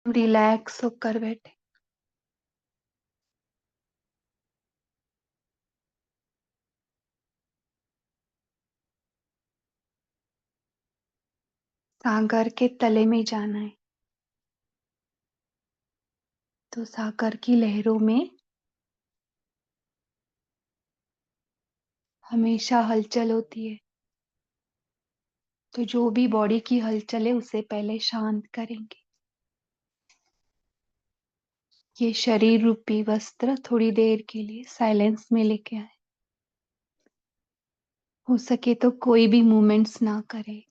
Relax होकर बैठे। सागर के तले में जाना है तो सागर की लहरों में हमेशा हलचल होती है। तो जो भी बॉडी की हलचल है उसे पहले शांत करेंगे। ये शरीर रूपी वस्त्र थोड़ी देर के लिए साइलेंस में लेके आए। हो सके तो कोई भी मूवमेंट्स ना करे।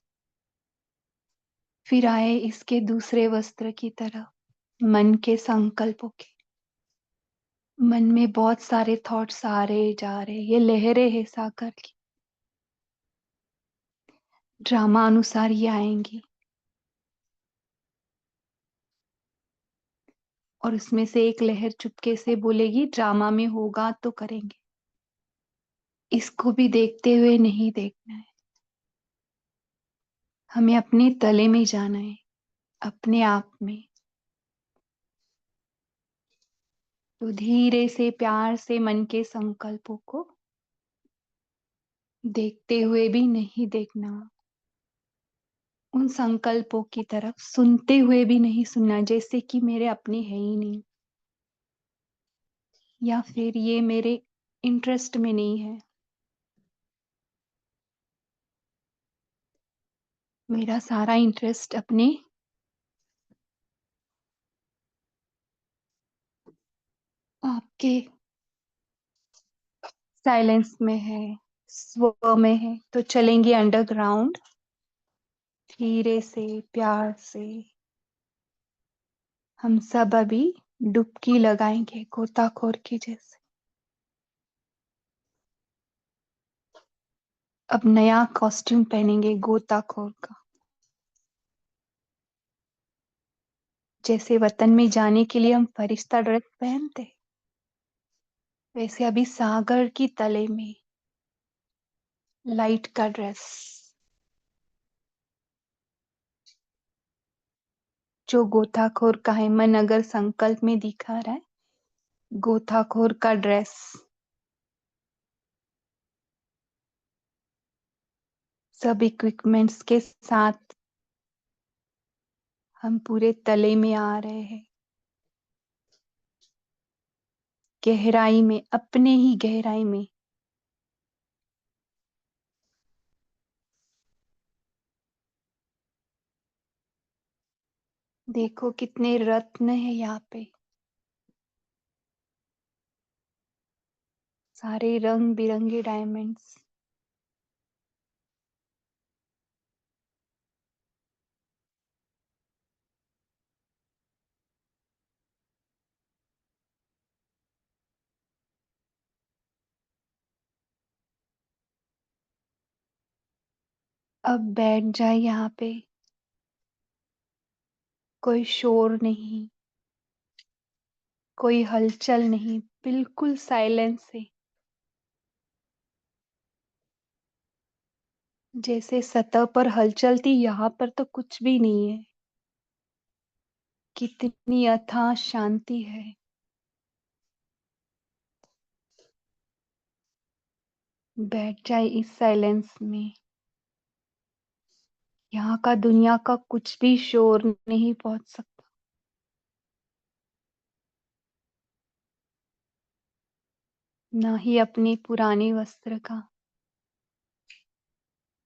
फिर आए इसके दूसरे वस्त्र की तरफ, मन के संकल्पों के। मन में बहुत सारे थॉट्स आ रहे जा रहे, ये लहरें हैं सागर की। ड्रामा अनुसार ये आएंगी और उसमें से एक लहर चुपके से बोलेगी ड्रामा में होगा तो करेंगे। इसको भी देखते हुए नहीं देखना है। हमें अपने तले में जाना है, अपने आप में। तो धीरे से प्यार से मन के संकल्पों को देखते हुए भी नहीं देखना। उन संकल्पों की तरफ सुनते हुए भी नहीं सुनना, जैसे कि मेरे अपने है ही नहीं, या फिर ये मेरे इंटरेस्ट में नहीं है। मेरा सारा इंटरेस्ट अपने आपके साइलेंस में है, स्व में है। तो चलेंगे अंडरग्राउंड, धीरे से प्यार से। हम सब अभी डुबकी लगाएंगे गोताखोर की जैसे। अब नया कॉस्ट्यूम पहनेंगे गोताखोर का। जैसे वतन में जाने के लिए हम फरिश्ता ड्रेस पहनते हैं, वैसे अभी सागर की तले में लाइट का ड्रेस। जो गोताखोर का है, मन अगर संकल्प में दिखा रहा है, गोताखोर का ड्रेस। सब इक्विपमेंट्स के साथ हम पूरे तले में आ रहे हैं, गहराई में, अपने ही गहराई में। देखो कितने रत्न है यहाँ पे, सारे रंग बिरंगे डायमंड्स। अब बैठ जाए यहाँ पे, कोई शोर नहीं, कोई हलचल नहीं, बिल्कुल साइलेंस है। जैसे सतह पर हलचल थी, यहाँ पर तो कुछ भी नहीं है। कितनी अथाह शांति है। बैठ जाए इस साइलेंस में। यहाँ का दुनिया का कुछ भी शोर नहीं पहुंच सकता। ना ही अपने पुराने वस्त्र का,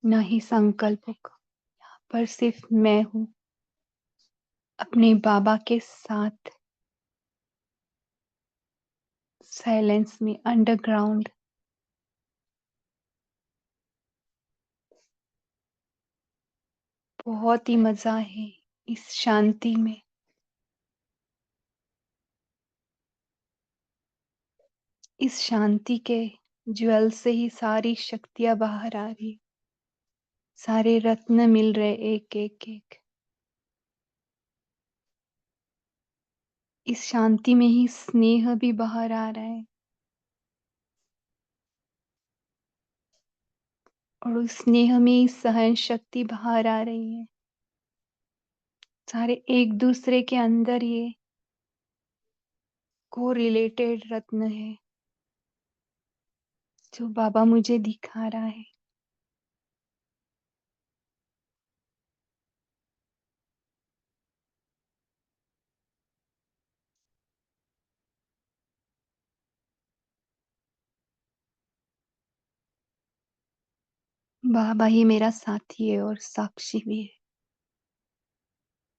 ना ही संकल्पों का। यहाँ पर सिर्फ मैं हूँ, अपने बाबा के साथ, साइलेंस में, अंडरग्राउंड। बहुत ही मजा है इस शांति में। इस शांति के ज्वेल से ही सारी शक्तियां बाहर आ रही, सारे रत्न मिल रहे एक एक एक। इस शांति में ही स्नेह भी बाहर आ रहा है, और उस स्नेह में ही सहन शक्ति बाहर आ रही है। सारे एक दूसरे के अंदर ये को रिलेटेड रत्न है जो बाबा मुझे दिखा रहा है। बाबा ही मेरा साथी है और साक्षी भी है।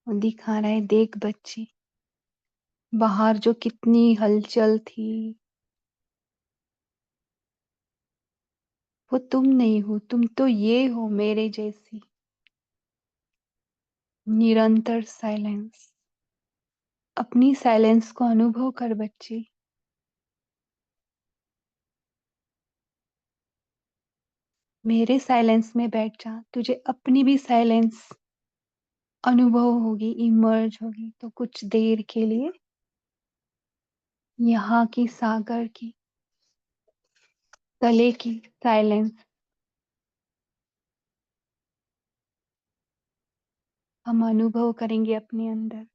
वो दिखा रहा है, देख बच्ची, बाहर जो कितनी हलचल थी, वो तुम नहीं हो, तुम तो ये हो मेरे जैसी। निरंतर साइलेंस। अपनी साइलेंस को अनुभव कर बच्ची। मेरे साइलेंस में बैठ जा, तुझे अपनी भी साइलेंस अनुभव होगी, इमर्ज होगी। तो कुछ देर के लिए यहाँ की सागर की तले की साइलेंस हम अनुभव करेंगे अपने अंदर।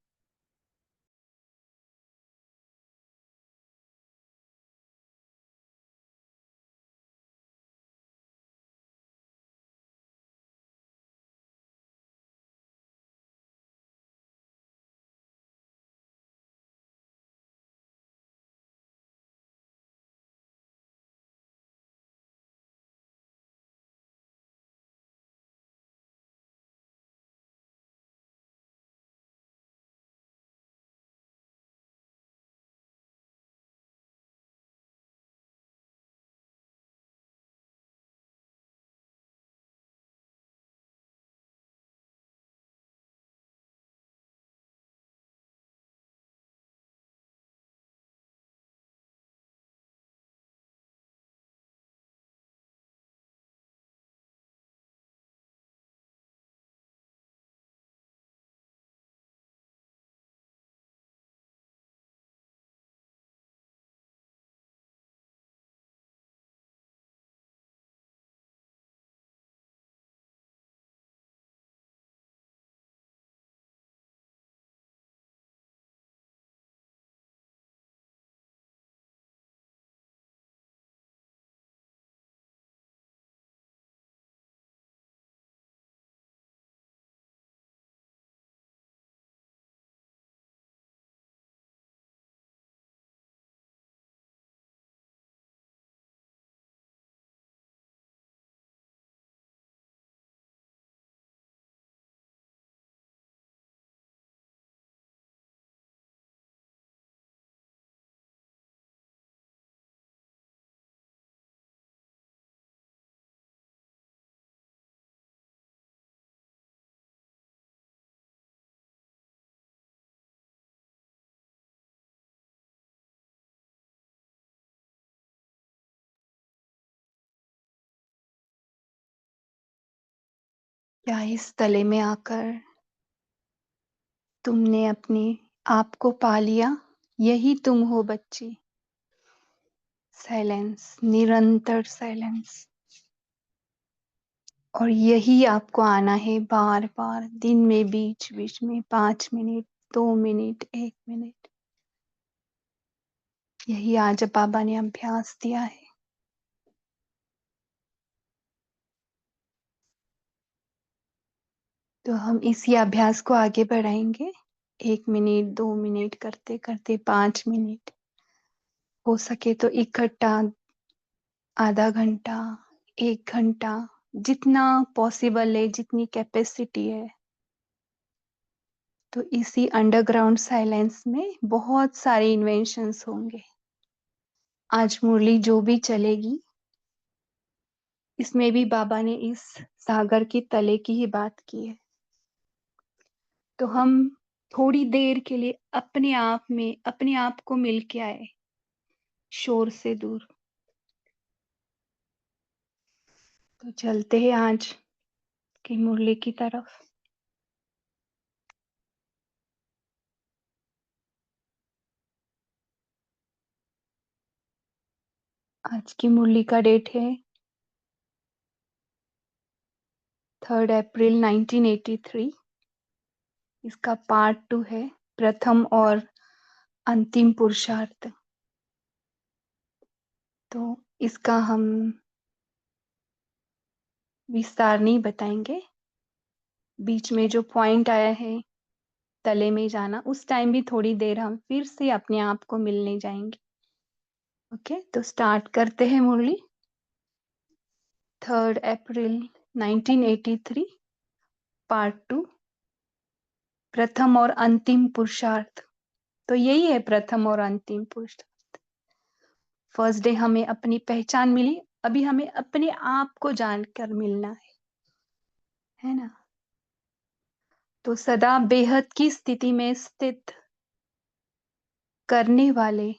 क्या इस तले में आकर तुमने अपने आप को पा लिया? यही तुम हो बच्ची। साइलेंस, निरंतर साइलेंस। और यही आपको आना है बार बार, दिन में बीच बीच में, 5 मिनट, 2 मिनट, 1 मिनट। यही आज बाबा ने अभ्यास दिया है। तो हम इसी अभ्यास को आगे बढ़ाएंगे। 1 मिनट, 2 मिनट करते करते 5 मिनट, हो सके तो इकट्ठा आधा घंटा, 1 घंटा, जितना पॉसिबल है, जितनी कैपेसिटी है। तो इसी अंडरग्राउंड साइलेंस में बहुत सारे इन्वेंशंस होंगे। आज मुरली जो भी चलेगी, इसमें भी बाबा ने इस सागर की तले की ही बात की है। तो हम थोड़ी देर के लिए अपने आप में अपने आप को मिल के आए, शोर से दूर। तो चलते हैं आज की मुरली की तरफ। आज की मुरली का डेट है 3 अप्रैल 1983। इसका पार्ट 2 है, प्रथम और अंतिम पुरुषार्थ। तो इसका हम विस्तार नहीं बताएंगे। बीच में जो पॉइंट आया है तले में जाना, उस टाइम भी थोड़ी देर हम फिर से अपने आप को मिलने जाएंगे। ओके, तो स्टार्ट करते हैं मुरली। 3 अप्रैल 1983, पार्ट 2, प्रथम और अंतिम पुरुषार्थ। तो यही है प्रथम और अंतिम पुरुषार्थ। फर्स्ट डे हमें अपनी पहचान मिली, अभी हमें अपने आप को जानकर मिलना है ना। तो सदा बेहद की स्थिति में स्थित करने वाले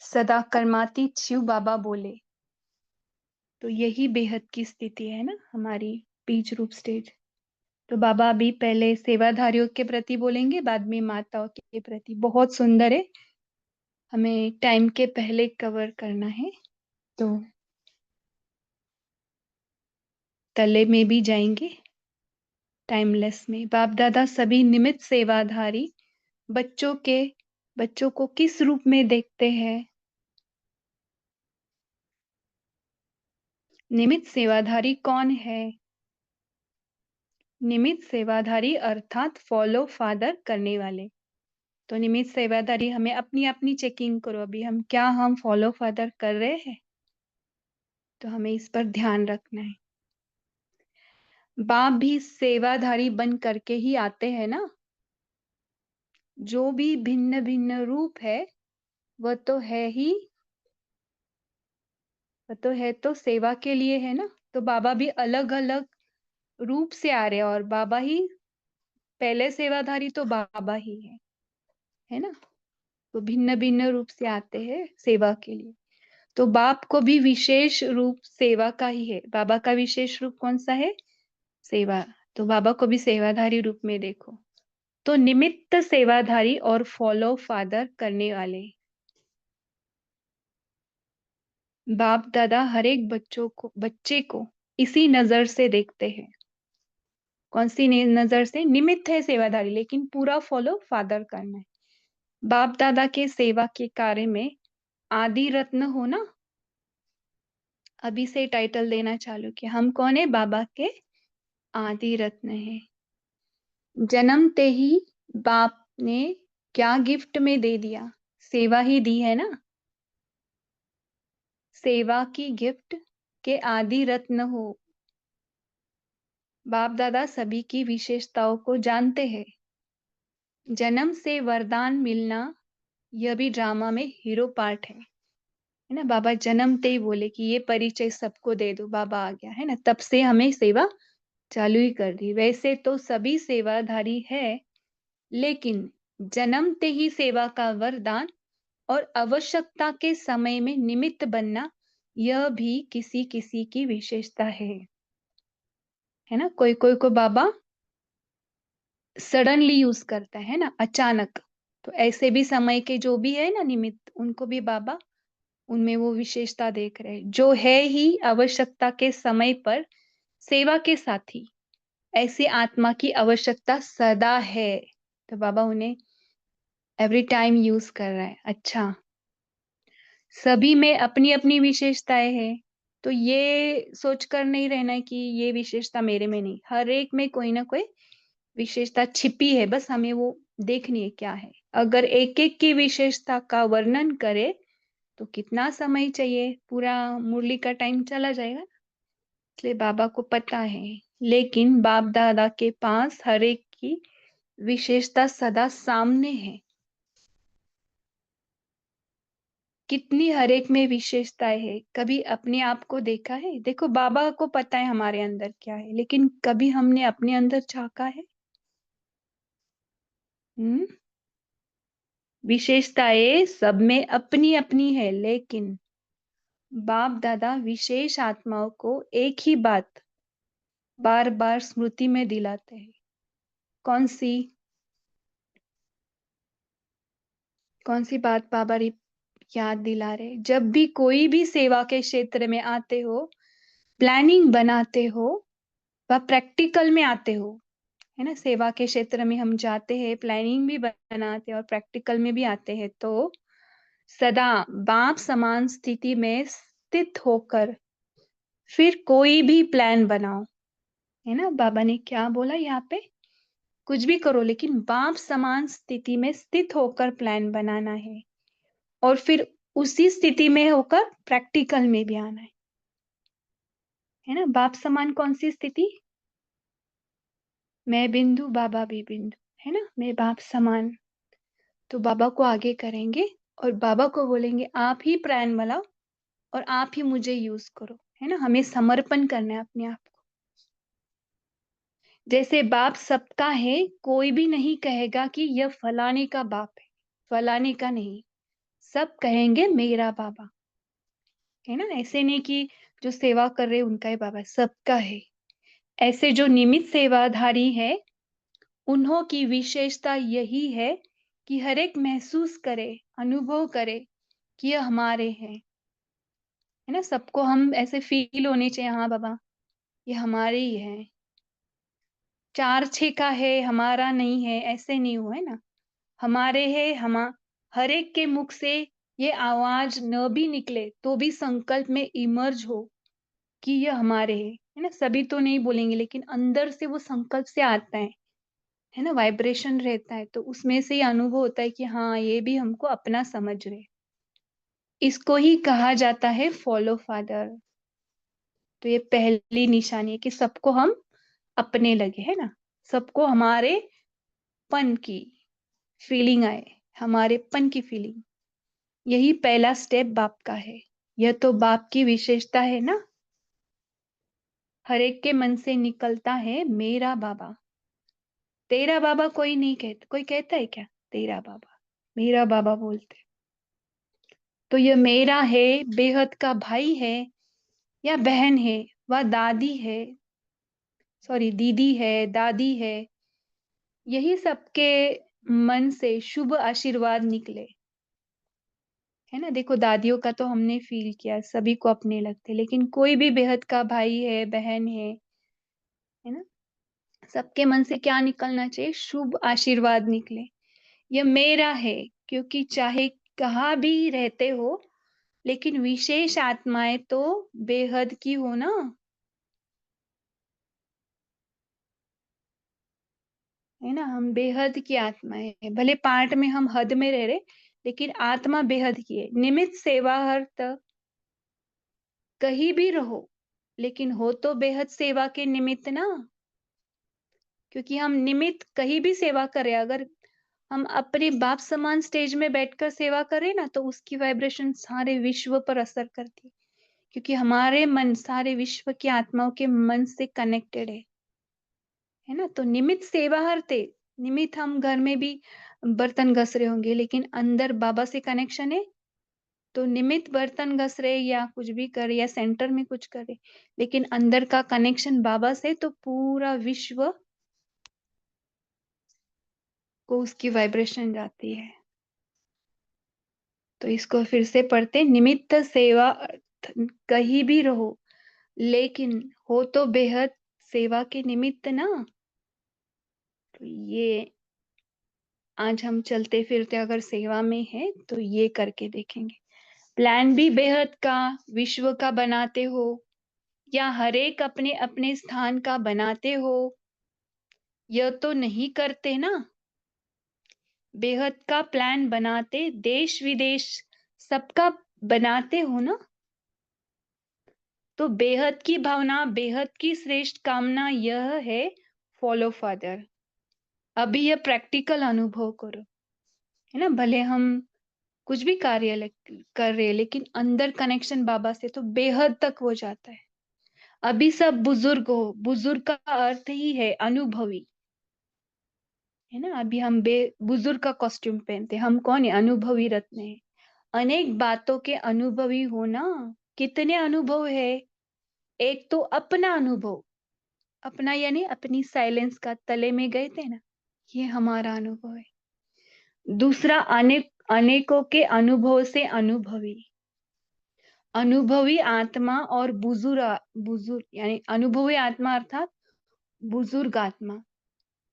सदा कर्मातीत शिव बाबा बोले। तो यही बेहद की स्थिति है ना हमारी बीज रूप स्टेज। तो बाबा अभी पहले सेवाधारियों के प्रति बोलेंगे, बाद में माताओं के प्रति। बहुत सुंदर है, हमें टाइम के पहले कवर करना है। तो तले में भी जाएंगे, टाइमलेस में। बाप दादा सभी निमित्त सेवाधारी बच्चों को किस रूप में देखते हैं? निमित्त सेवाधारी कौन है? निमित्त सेवाधारी अर्थात फॉलो फादर करने वाले। तो निमित्त सेवाधारी, हमें अपनी अपनी चेकिंग करो, अभी हम फॉलो फादर कर रहे हैं? तो हमें इस पर ध्यान रखना है। बाप भी सेवाधारी बन करके ही आते हैं ना। जो भी भिन्न भिन्न रूप है वह तो है ही, वह तो है तो सेवा के लिए है ना। तो बाबा भी अलग अलग रूप से आ रहे हैं, और बाबा ही पहले सेवाधारी तो बाबा ही है ना। तो भिन्न भिन्न रूप से आते हैं सेवा के लिए। तो बाप को भी विशेष रूप सेवा का ही है। बाबा का विशेष रूप कौन सा है? सेवा। तो बाबा को भी सेवाधारी रूप में देखो। तो निमित्त सेवाधारी और फॉलो फादर करने वाले। बाप दादा हर एक बच्चे को इसी नजर से देखते हैं। कौन सी नजर से? निमित्त है सेवाधारी, लेकिन पूरा फॉलो फादर करना है। बाप दादा के सेवा के कार्य में आदि रत्न हो ना। अभी से टाइटल देना चालू किया, हम कौन है? बाबा के आदि रत्न है। जन्मते ही बाप ने क्या गिफ्ट में दे दिया? सेवा ही दी है ना। सेवा की गिफ्ट के आदि रत्न हो। बाप दादा सभी की विशेषताओं को जानते हैं। जन्म से वरदान मिलना, यह भी ड्रामा में हीरो पार्ट है ना। बाबा जन्मते ही बोले कि ये परिचय सबको दे दो, बाबा आ गया है ना। तब से हमें सेवा चालू ही कर दी। वैसे तो सभी सेवाधारी है, लेकिन जन्मते ही सेवा का वरदान और आवश्यकता के समय में निमित्त बनना, यह भी किसी किसी की विशेषता है ना। कोई कोई को बाबा सडनली यूज करता है ना, अचानक। तो ऐसे भी समय के जो भी है ना निमित्त, उनको भी बाबा उनमें वो विशेषता देख रहे हैं, जो है ही आवश्यकता के समय पर सेवा के साथी। ऐसी आत्मा की आवश्यकता सदा है, तो बाबा उन्हें एवरी टाइम यूज कर रहा है। अच्छा, सभी में अपनी अपनी विशेषताएं हैं। तो ये सोचकर नहीं रहना है कि ये विशेषता मेरे में नहीं, हर एक में कोई ना कोई विशेषता छिपी है, बस हमें वो देखनी है क्या है। अगर एक एक की विशेषता का वर्णन करे तो कितना समय चाहिए, पूरा मुरली का टाइम चला जाएगा। इसलिए बाबा को पता है, लेकिन बाप दादा के पास हर एक की विशेषता सदा सामने है। कितनी हर एक में विशेषताएं है, कभी अपने आप को देखा है? देखो, बाबा को पता है हमारे अंदर क्या है, लेकिन कभी हमने अपने अंदर झांका है? हम्म। विशेषताएं सब में अपनी अपनी है, लेकिन बाप दादा विशेष आत्माओं को एक ही बात बार बार स्मृति में दिलाते हैं। कौन सी? कौन सी बात बाबा याद दिला रहे? जब भी कोई भी सेवा के क्षेत्र में आते हो, प्लानिंग बनाते हो, व प्रैक्टिकल में आते हो, है ना, सेवा के क्षेत्र में हम जाते हैं, प्लानिंग भी बनाते हैं और प्रैक्टिकल में भी आते हैं, तो सदा बाप समान स्थिति में स्थित होकर फिर कोई भी प्लान बनाओ। है ना, बाबा ने क्या बोला यहाँ पे, कुछ भी करो लेकिन बाप समान स्थिति में स्थित होकर प्लान बनाना है, और फिर उसी स्थिति में होकर प्रैक्टिकल में भी आना है ना। बाप समान कौन सी स्थिति, मैं बिंदु बाबा भी बिंदु, है ना, मैं बाप समान। तो बाबा को आगे करेंगे और बाबा को बोलेंगे आप ही प्लान बनाओ और आप ही मुझे यूज करो, है ना, हमें समर्पण करना है अपने आप को। जैसे बाप सबका है, कोई भी नहीं कहेगा कि यह फलाने का बाप है, फलाने का नहीं, सब कहेंगे मेरा बाबा, है ना। ऐसे नहीं कि जो सेवा कर रहे उनका ही बाबा है, सबका है। ऐसे जो निमित्त सेवाधारी है, उन्हों की विशेषता यही है कि हर एक महसूस करे, अनुभव करे कि यह हमारे हैं, है ना। सबको हम ऐसे फील होने चाहिए, हाँ बाबा ये हमारे ही है, चार छह का है हमारा नहीं है, ऐसे नहीं हुआ है ना, हमारे है। हम हर एक के मुख से ये आवाज न भी निकले तो भी संकल्प में इमर्ज हो कि ये हमारे है ना। सभी तो नहीं बोलेंगे लेकिन अंदर से वो संकल्प से आता है ना, वाइब्रेशन रहता है, तो उसमें से ही अनुभव होता है कि हाँ ये भी हमको अपना समझ रहे। इसको ही कहा जाता है फॉलो फादर। तो ये पहली निशानी है कि सबको हम अपने लगे, है ना, सबको हमारे पन की फीलिंग आए, हमारे पन की फीलिंग। यही पहला स्टेप बाप का है। यह तो बाप की विशेषता है ना, हर एक के मन से निकलता है मेरा बाबा। तेरा बाबा कोई नहीं कहता, कोई कहता है क्या तेरा बाबा, मेरा बाबा बोलते। तो यह मेरा है, बेहद का भाई है या बहन है, वह दादी है, सॉरी दीदी है, दादी है, यही सबके मन से शुभ आशीर्वाद निकले, है ना। देखो दादियों का तो हमने फील किया, सभी को अपने लगते, लेकिन कोई भी बेहद का भाई है बहन है ना, सबके मन से क्या निकलना चाहिए, शुभ आशीर्वाद निकले। यह मेरा है, क्योंकि चाहे कहाँ भी रहते हो लेकिन विशेष आत्माएं तो बेहद की हो ना, है ना। हम बेहद की आत्माएं हैं, भले पार्ट में हम हद में रह रहे लेकिन आत्मा बेहद की है। निमित्त सेवा अर्थ कहीं भी रहो लेकिन हो तो बेहद सेवा के निमित्त ना, क्योंकि हम निमित्त कहीं भी सेवा करें, अगर हम अपने बाप समान स्टेज में बैठकर सेवा करें ना तो उसकी वाइब्रेशन सारे विश्व पर असर करती है, क्योंकि हमारे मन सारे विश्व की आत्माओं के मन से कनेक्टेड है ना। तो निमित्त सेवा हरते, निमित्त हम घर में भी बर्तन घस रहे होंगे लेकिन अंदर बाबा से कनेक्शन है, तो निमित्त बर्तन घस रहे या कुछ भी करे या सेंटर में कुछ करे लेकिन अंदर का कनेक्शन बाबा से, तो पूरा विश्व को उसकी वाइब्रेशन जाती है। तो इसको फिर से पढ़ते, निमित्त सेवा अर्थ कहीं भी रहो लेकिन हो तो बेहद सेवा के निमित्त ना। तो ये आज हम चलते फिरते अगर सेवा में है तो ये करके देखेंगे। प्लान भी बेहद का विश्व का बनाते हो या हर एक अपने अपने स्थान का बनाते हो, यह तो नहीं करते ना। बेहद का प्लान बनाते, देश विदेश सबका बनाते हो ना। तो बेहद की भावना, बेहद की श्रेष्ठ कामना यह है फॉलो फादर। अभी यह प्रैक्टिकल अनुभव करो, है ना। भले हम कुछ भी कार्य कर रहे हैं लेकिन अंदर कनेक्शन बाबा से तो बेहद तक हो जाता है। अभी सब बुजुर्ग हो, बुजुर्ग का अर्थ ही है अनुभवी, है ना। अभी हम बे बुजुर्ग का कॉस्ट्यूम पहनते, हम कौन है, अनुभवी रत्न है, अनेक बातों के अनुभवी हो ना। कितने अनुभव है, एक तो अपना अनुभव, अपना यानी अपनी साइलेंस का तले में गए थे ना, ये हमारा अनुभव है। दूसरा अनेकों के अनुभव से अनुभवी, अनुभवी आत्मा और बुजुर्ग, बुजुर्ग यानी अनुभवी आत्मा अर्थात बुजुर्ग आत्मा,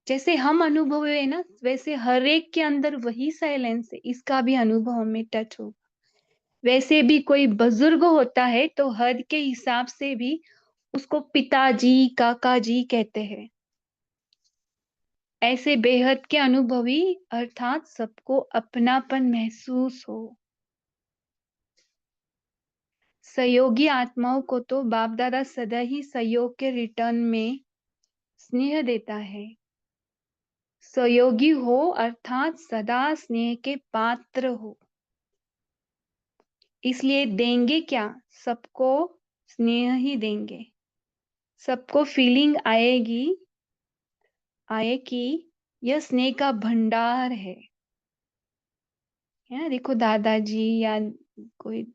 जैसे हम अनुभव है ना, वैसे हर एक के अंदर वही साइलेंस है, इसका भी अनुभव हमें टच होगा। वैसे भी कोई बुजुर्ग होता है तो हद के हिसाब से भी उसको पिताजी काका जी कहते हैं। ऐसे बेहद के अनुभवी अर्थात सबको अपनापन महसूस हो। सहयोगी आत्माओं को तो बाप दादा सदा ही सहयोग के रिटर्न में स्नेह देता है। सहयोगी हो अर्थात सदा स्नेह के पात्र हो, इसलिए देंगे क्या, सबको स्नेह ही देंगे। सबको फीलिंग आएगी आए कि यह स्नेह का भंडार है ना। देखो दादाजी या कोई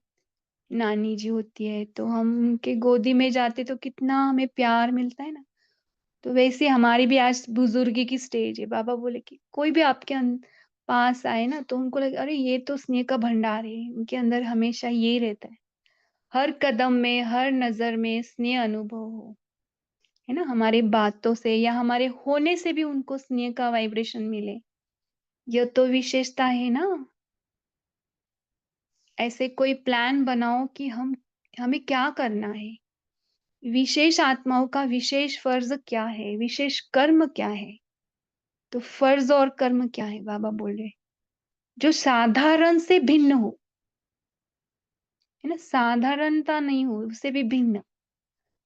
नानी जी होती है तो हम उनके गोदी में जाते तो कितना हमें प्यार मिलता है ना। तो वैसे हमारी भी आज बुजुर्गी की स्टेज है। बाबा बोले कि कोई भी आपके पास आए ना तो उनको लगे अरे ये तो स्नेह का भंडार है, उनके अंदर हमेशा ये रहता है। हर कदम में हर नजर में स्नेह अनुभव हो, है ना। हमारे बातों से या हमारे होने से भी उनको स्नेह का वाइब्रेशन मिले, यह तो विशेषता है ना। ऐसे कोई प्लान बनाओ कि हमें क्या करना है, विशेष आत्माओं का विशेष फर्ज क्या है, विशेष कर्म क्या है। तो फर्ज और कर्म क्या है, बाबा बोल रहे जो साधारण से भिन्न हो, है ना। साधारणता नहीं हो, उससे भी भिन्न।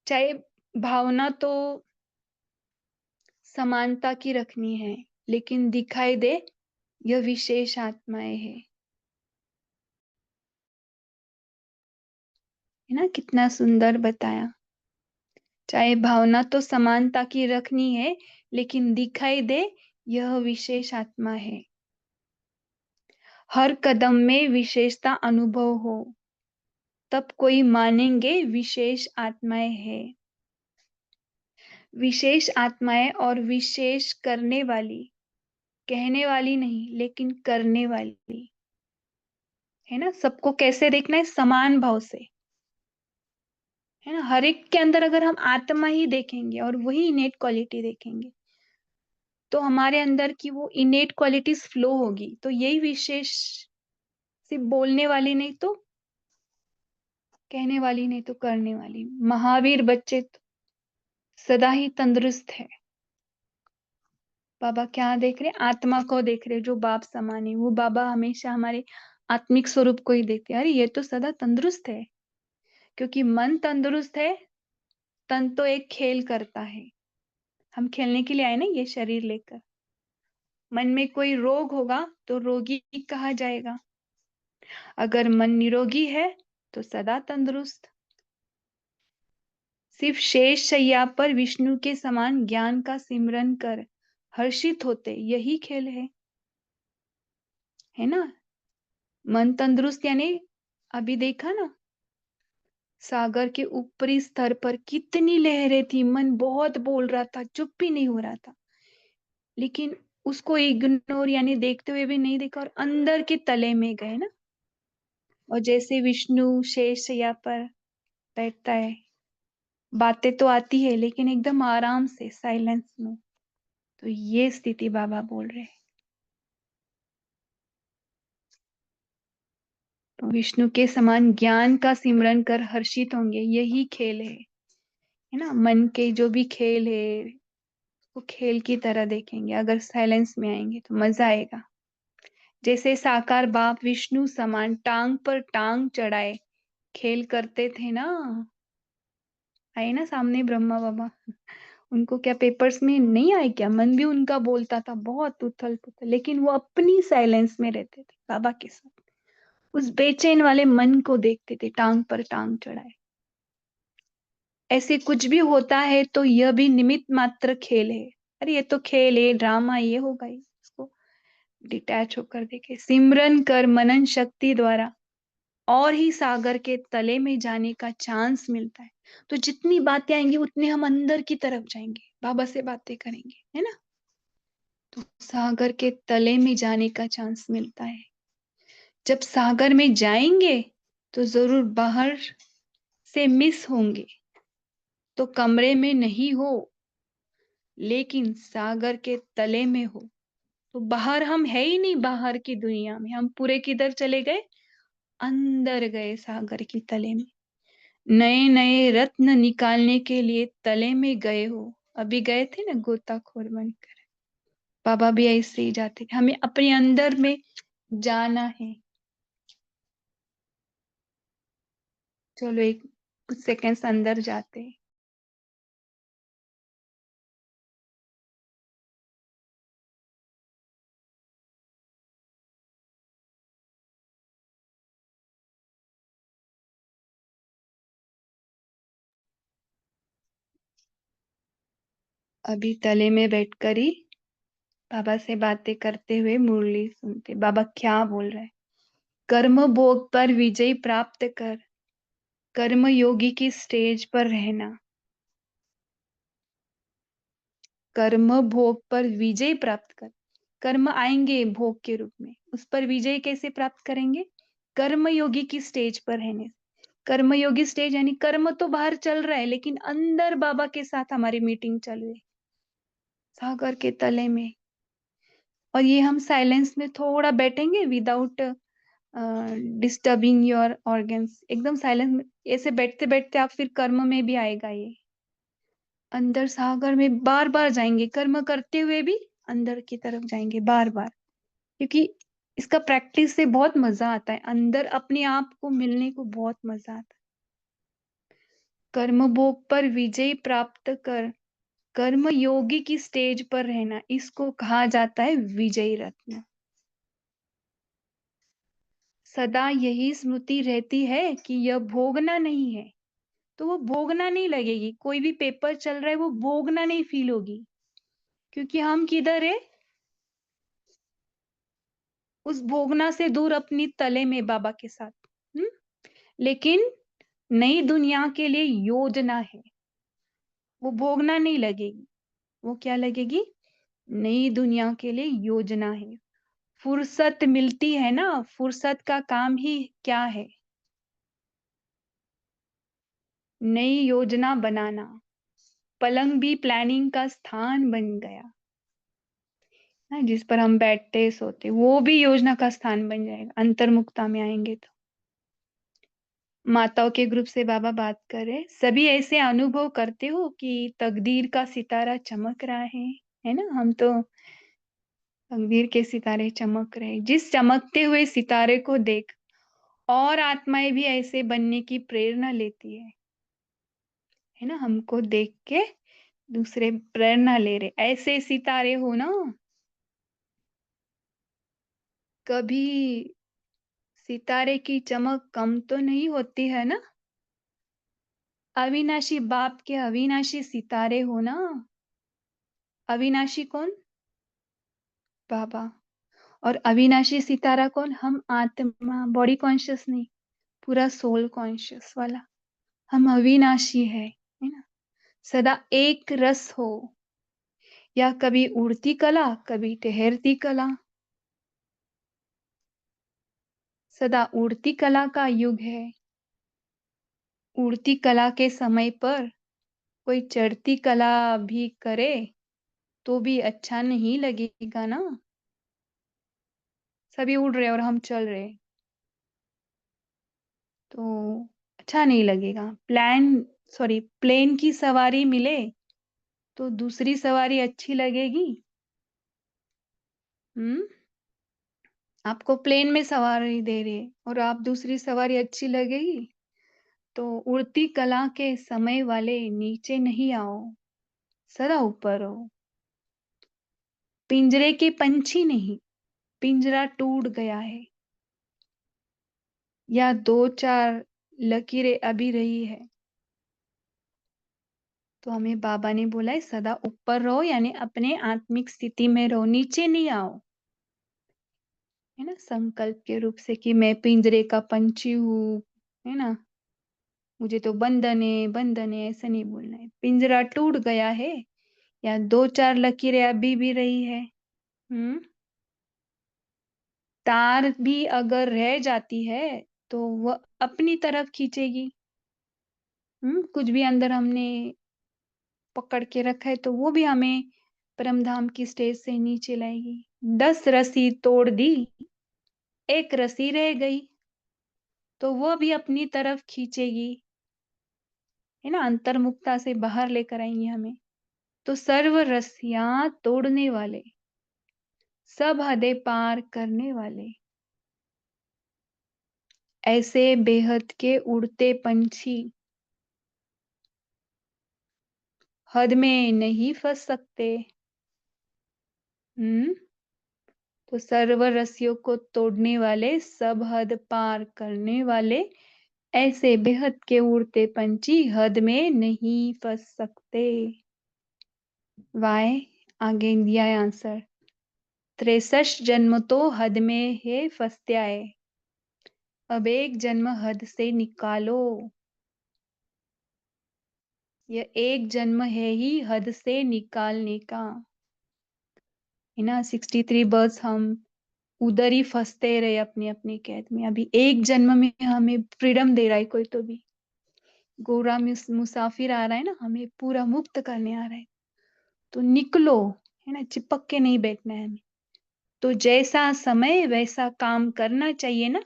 चाहे भावना तो समानता की रखनी है, लेकिन दिखाई दे यह विशेष आत्माएं है ना। कितना सुंदर बताया। चाहे भावना तो समानता की रखनी है, लेकिन दिखाई दे यह विशेष आत्मा है। हर कदम में विशेषता अनुभव हो, तब कोई मानेंगे विशेष आत्माएं है। विशेष आत्माएं और विशेष करने वाली, कहने वाली नहीं लेकिन करने वाली, है ना। सबको कैसे देखना है, समान भाव से, है ना। हर एक के अंदर अगर हम आत्मा ही देखेंगे और वही इनेट क्वालिटी देखेंगे तो हमारे अंदर की वो इनेट क्वालिटीज फ्लो होगी। तो यही विशेष, सिर्फ बोलने वाली नहीं तो कहने वाली नहीं तो करने वाली। महावीर बच्चे तो सदा ही तंदुरुस्त है। बाबा क्या देख रहे, आत्मा को देख रहे, जो बाप समान है। वो बाबा हमेशा हमारे आत्मिक स्वरूप को ही देखते हैं। अरे ये तो सदा तंदुरुस्त है, क्योंकि मन तंदुरुस्त है, तन तो एक खेल करता है। हम खेलने के लिए आए ना ये शरीर लेकर। मन में कोई रोग होगा तो रोगी कहा जाएगा। अगर मन निरोगी है तो सदा तंदुरुस्त। सिर्फ शेष शैया पर विष्णु के समान ज्ञान का सिमरन कर हर्षित होते, यही खेल है ना। मन तंदुरुस्त यानी अभी देखा ना, सागर के ऊपरी स्तर पर कितनी लहरें थी, मन बहुत बोल रहा था, चुप भी नहीं हो रहा था, लेकिन उसको इग्नोर यानी देखते हुए भी नहीं देखा और अंदर के तले में गए ना। और जैसे विष्णु शेषशैया पर बैठता है, बातें तो आती है लेकिन एकदम आराम से साइलेंस में। तो ये स्थिति बाबा बोल रहे हैं। तो विष्णु के समान ज्ञान का सिमरन कर हर्षित होंगे, यही खेल है ना। मन के जो भी खेल है वो खेल की तरह देखेंगे। अगर साइलेंस में आएंगे तो मजा आएगा। जैसे साकार बाप विष्णु समान टांग पर टांग चढ़ाए खेल करते थे ना। आए ना सामने ब्रह्मा बाबा, उनको क्या पेपर्स में नहीं आए क्या, मन भी उनका बोलता था बहुत उथल पुथल, लेकिन वो अपनी साइलेंस में रहते थे बाबा के साथ। उस बेचैन वाले मन को देखते थे टांग पर टांग चढ़ाए। ऐसे कुछ भी होता है तो यह भी निमित्त मात्र खेल है। अरे ये तो खेल है, ड्रामा ये होगा ही, इसको डिटैच होकर देखे। सिमरन कर मनन शक्ति द्वारा और ही सागर के तले में जाने का चांस मिलता है। तो जितनी बातें आएंगी उतने हम अंदर की तरफ जाएंगे, बाबा से बातें करेंगे, है ना। तो सागर के तले में जाने का चांस मिलता है। जब सागर में जाएंगे तो जरूर बाहर से मिस होंगे, तो कमरे में नहीं हो, लेकिन सागर के तले में हो तो बाहर हम है ही नहीं, बाहर की दुनिया में हम पूरे किधर चले गए, अंदर गए सागर की तले में। नए नए रत्न निकालने के लिए तले में गए हो। अभी गए थे ना गोताखोर बनकर। बाबा भी ऐसे ही जाते थे, हमें अपने अंदर में जाना है। चलो एक कुछ सेकंड्स अंदर जाते हैं। अभी तले में बैठकर ही बाबा से बातें करते हुए मुरली सुनते। बाबा क्या बोल रहे हैं? कर्म भोग पर विजय प्राप्त कर, कर्म योगी की स्टेज पर रहना। कर्म भोग पर विजय प्राप्त कर। कर्म आएंगे भोग के रूप में, उस पर विजय कैसे प्राप्त करेंगे? कर्म योगी की स्टेज पर रहने। कर्म योगी स्टेज यानी कर्म तो बाहर चल रहा है, लेकिन अंदर बाबा के साथ हमारी मीटिंग चल रही है सागर के तले में। और ये हम साइलेंस में थोड़ा बैठेंगे विदाउट डिस्टर्बिंग योर ऑर्गन्स, एकदम साइलेंस में। ऐसे बैठते बैठते आप फिर कर्म में भी आएगा ये। अंदर सागर में बार बार जाएंगे, कर्म करते हुए भी अंदर की तरफ जाएंगे बार बार, क्योंकि इसका प्रैक्टिस से बहुत मजा आता है, अंदर अपने आप को मिलने को बहुत मजा आता है। कर्म भोग पर विजय प्राप्त कर, कर्म योगी की स्टेज पर रहना, इसको कहा जाता है विजय रत्न। सदा यही स्मृति रहती है कि यह भोगना नहीं है, तो वो भोगना नहीं लगेगी। कोई भी पेपर चल रहा है वो भोगना नहीं फील होगी, क्योंकि हम किधर है, उस भोगना से दूर अपनी तले में बाबा के साथ। हम्म। लेकिन नई दुनिया के लिए योजना है, वो भोगना नहीं लगेगी। वो क्या लगेगी? नई दुनिया के लिए योजना है। फुर्सत मिलती है ना, फुर्सत का काम ही क्या है? नई योजना बनाना। पलंग भी प्लानिंग का स्थान बन गया ना, जिस पर हम बैठते सोते वो भी योजना का स्थान बन जाएगा अंतर्मुक्ता में आएंगे तो। माताओं के ग्रुप से बाबा बात करे, सभी ऐसे अनुभव करते हो कि तकदीर का सितारा चमक रहा है ना? हम तो तकदीर के सितारे चमक रहे, जिस चमकते हुए सितारे को देख और आत्माएं भी ऐसे बनने की प्रेरणा लेती है ना? हमको देख के दूसरे प्रेरणा ले रहे, ऐसे सितारे हो ना। कभी सितारे की चमक कम तो नहीं होती है ना? अविनाशी बाप के अविनाशी सितारे हो ना। अविनाशी कौन? बाबा। और अविनाशी सितारा कौन? हम आत्मा, बॉडी कॉन्शियस नहीं, पूरा सोल कॉन्शियस वाला। हम अविनाशी है ना? सदा एक रस हो, या कभी उड़ती कला कभी ठहरती कला। सदा उड़ती कला का युग है। उड़ती कला के समय पर कोई चढ़ती कला भी करे तो भी अच्छा नहीं लगेगा ना। सभी उड़ रहे और हम चल रहे तो अच्छा नहीं लगेगा। प्लेन की सवारी मिले तो दूसरी सवारी अच्छी लगेगी। हम्म। आपको प्लेन में सवारी दे रहे और आप दूसरी सवारी अच्छी लगेगी, तो उड़ती कला के समय वाले नीचे नहीं आओ, सदा ऊपर हो। पिंजरे के पंछी नहीं, पिंजरा टूट गया है, या दो चार लकीरें अभी रही है। तो हमें बाबा ने बोला है सदा ऊपर रहो, यानी अपने आत्मिक स्थिति में रहो, नीचे नहीं आओ, है ना? संकल्प के रूप से कि मैं पिंजरे का पंछी हूँ, है ना? मुझे तो बंधन है, ऐसा नहीं बोलना है। पिंजरा टूट गया है, या दो चार लकीरें अभी भी रही है। हम्म। तार भी अगर रह जाती है तो वह अपनी तरफ खींचेगी। कुछ भी अंदर हमने पकड़ के रखा है तो वो भी हमें परमधाम की स्टेज से नीचे लाएगी। 10 रस्सी तोड़ दी, एक रस्सी रह गई, तो वो भी अपनी तरफ खींचेगी, है ना, अंतर्मुखता से बाहर लेकर आएंगे हमें। तो सर्व रस्सियां तोड़ने वाले, सब हदें पार करने वाले, ऐसे बेहद के उड़ते पंछी हद में नहीं फंस सकते। हम्म। तो सर्व रस्सियों को तोड़ने वाले, सब हद पार करने वाले, ऐसे बेहद के उड़ते पंछी हद में नहीं फंस सकते। वाय आगे दिया है आंसर। 63 जन्म तो हद में है फंसते आए, अब एक जन्म हद से निकालो। यह एक जन्म है ही हद से निकालने का, है ना। 63 बर्ड्स हम उधर ही फंसते रहे अपनी अपनी कैद में। अभी एक जन्म में हमें फ्रीडम दे रहा है कोई तो भी, गोरा मुसाफिर आ रहा है ना, हमें पूरा मुक्त करने आ रहा है। तो निकलो, है ना, चिपक के नहीं बैठना है हमें। तो जैसा समय वैसा काम करना चाहिए ना।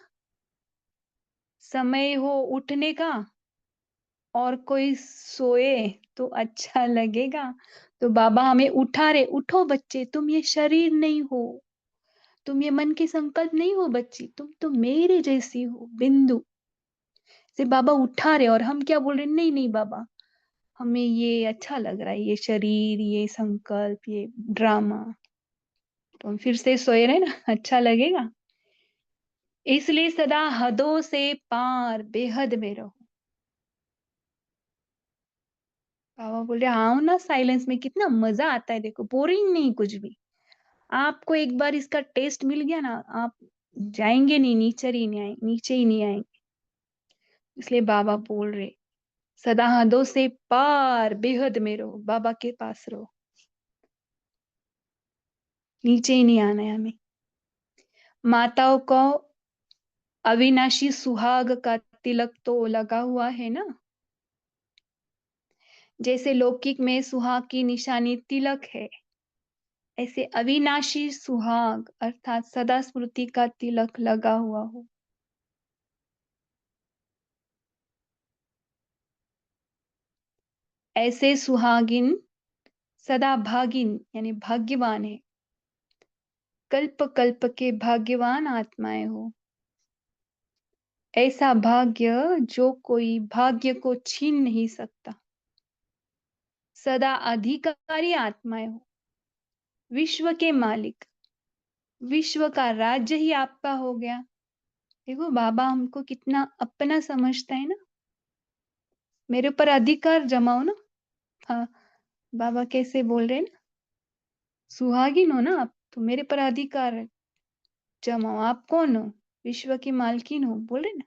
समय हो उठने का और कोई सोए तो अच्छा लगेगा। तो बाबा हमें उठा रहे, उठो बच्चे, तुम ये शरीर नहीं हो, तुम ये मन के संकल्प नहीं हो बच्ची, तुम तो मेरे जैसी हो बिंदु। से बाबा उठा रहे और हम क्या बोल रहे, नहीं नहीं बाबा, हमें ये अच्छा लग रहा है, ये शरीर, ये संकल्प, ये ड्रामा। तो हम फिर से सोए रहे ना, अच्छा लगेगा। इसलिए सदा हदों से पार बेहद में रहो। बाबा बोल रहे हाँ ना, साइलेंस में कितना मजा आता है, देखो बोरिंग नहीं कुछ भी। आपको एक बार इसका टेस्ट मिल गया ना, आप जाएंगे नहीं, नीचे ही नहीं आएंगे, नीचे ही नहीं आएंगे। इसलिए बाबा बोल रहे सदा हदों से पार बेहद में रहो, बाबा के पास रहो, नीचे ही नहीं आना है हमें। माताओं को अविनाशी सुहाग का तिलक तो लगा हुआ है ना। जैसे लौकिक में सुहाग की निशानी तिलक है, ऐसे अविनाशी सुहाग अर्थात सदा स्मृति का तिलक लगा हुआ हो। ऐसे सुहागिन सदा भागिन यानी भाग्यवान है, कल्प कल्प के भाग्यवान आत्माएं हो। ऐसा भाग्य जो कोई भाग्य को छीन नहीं सकता। सदा अधिकारी आत्माएं हो, विश्व के मालिक, विश्व का राज्य ही आपका हो गया। देखो बाबा हमको कितना अपना समझता है ना, मेरे ऊपर अधिकार जमाओ ना। हाँ, बाबा कैसे बोल रहे हैं ना, सुहागिन हो ना आप, तो मेरे पर अधिकार है, जमाओ। आप कौन हो, विश्व की मालकिन हो, बोल रहे ना,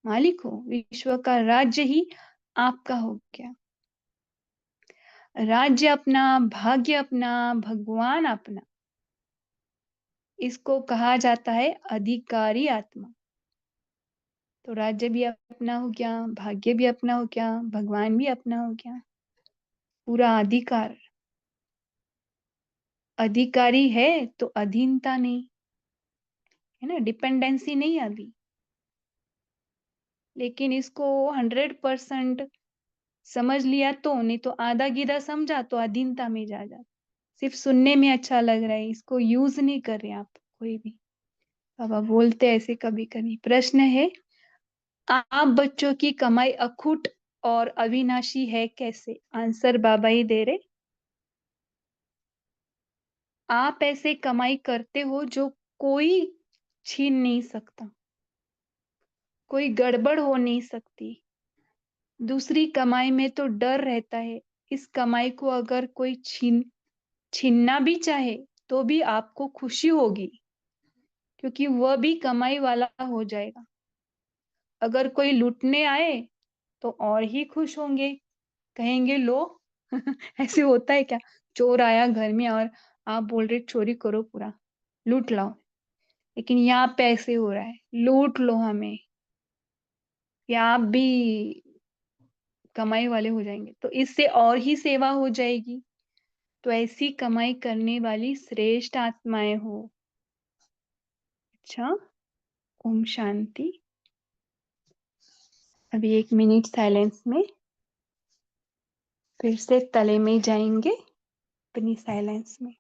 मालिक हो, विश्व का राज्य ही आपका हो गया। राज्य अपना, भाग्य अपना, भगवान अपना, इसको कहा जाता है अधिकारी आत्मा। तो राज्य भी अपना हो गया, भाग्य भी अपना हो गया, भगवान भी अपना हो गया, पूरा अधिकार। अधिकारी है तो अधीनता नहीं, है ना, डिपेंडेंसी नहीं अभी। लेकिन इसको 100% समझ लिया तो, नहीं तो आधा गीधा समझा तो अधीनता में जा सिर्फ सुनने में अच्छा लग रहा है, इसको यूज नहीं कर रहे आप कोई भी। बाबा बोलते ऐसे कभी कभी। प्रश्न है, आप बच्चों की कमाई अखुट और अविनाशी है कैसे? आंसर बाबा ही दे रहे। आप ऐसे कमाई करते हो जो कोई छीन नहीं सकता, कोई गड़बड़ हो नहीं सकती। दूसरी कमाई में तो डर रहता है, इस कमाई को अगर कोई छीनना भी चाहे तो भी आपको खुशी होगी, क्योंकि वह भी कमाई वाला हो जाएगा। अगर कोई लूटने आए तो और ही खुश होंगे, कहेंगे लो। ऐसे होता है क्या? चोर आया घर में और आप बोल रहे चोरी करो, पूरा लूट लाओ। लेकिन यहाँ पे ऐसे हो रहा है, लूट लो हमें, या आप भी कमाई वाले हो जाएंगे तो इससे और ही सेवा हो जाएगी। तो ऐसी कमाई करने वाली श्रेष्ठ आत्माएं हो। अच्छा, ओम शांति। अभी 1 मिनट साइलेंस में फिर से तले में जाएंगे अपनी साइलेंस में।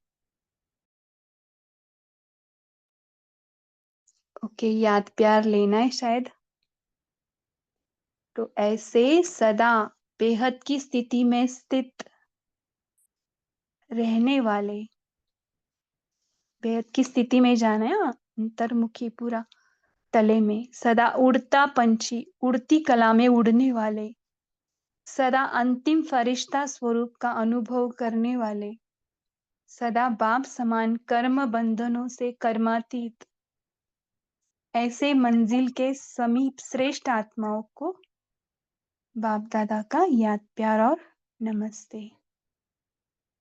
ओके, याद प्यार लेना है शायद। तो ऐसे सदा बेहद की स्थिति में स्थित रहने वाले, बेहद की स्थिति में जाना है, अंतर्मुखी पूरा तले में, सदा उड़ता पंछी, उड़ती कला में उड़ने वाले, सदा अंतिम फरिश्ता स्वरूप का अनुभव करने वाले, सदा बाप समान कर्म बंधनों से कर्मातीत, ऐसे मंजिल के समीप श्रेष्ठ आत्माओं को बाप दादा का याद प्यार और नमस्ते।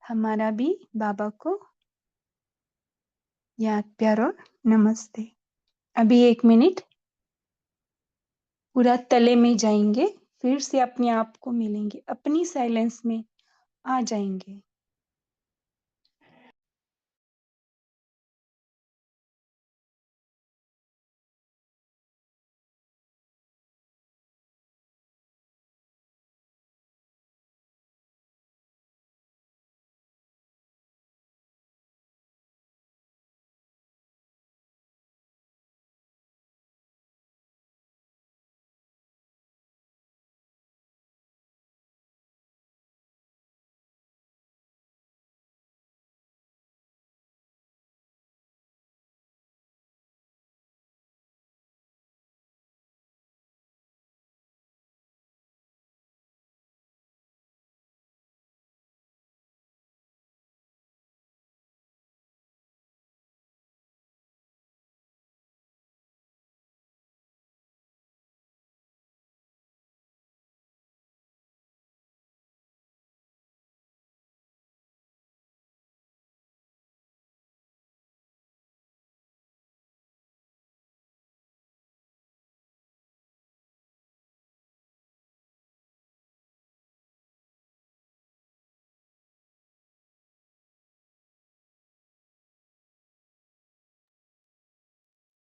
हमारा भी बाबा को याद प्यार और नमस्ते। अभी 1 मिनट पूरा तले में जाएंगे, फिर से अपने आप को मिलेंगे, अपनी साइलेंस में आ जाएंगे।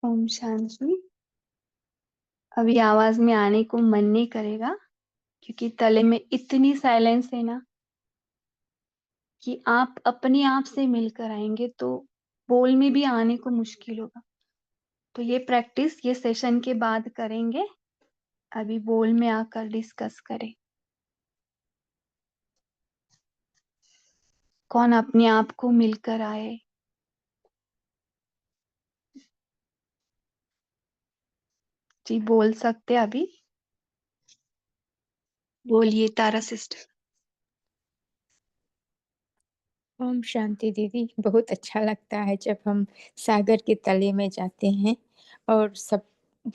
ओम शांति। अभी आवाज में आने को मन नहीं करेगा क्योंकि तले में इतनी साइलेंस है ना कि आप अपने आप से मिलकर आएंगे तो बोल में भी आने को मुश्किल होगा। तो ये प्रैक्टिस ये सेशन के बाद करेंगे। अभी बोल में आकर डिस्कस करें। कौन अपने आप को मिलकर आए। जी बोल सकते अभी। बोलिए तारा सिस्टर। ओम शांति दीदी। बहुत अच्छा लगता है जब हम सागर के तले में जाते हैं और सब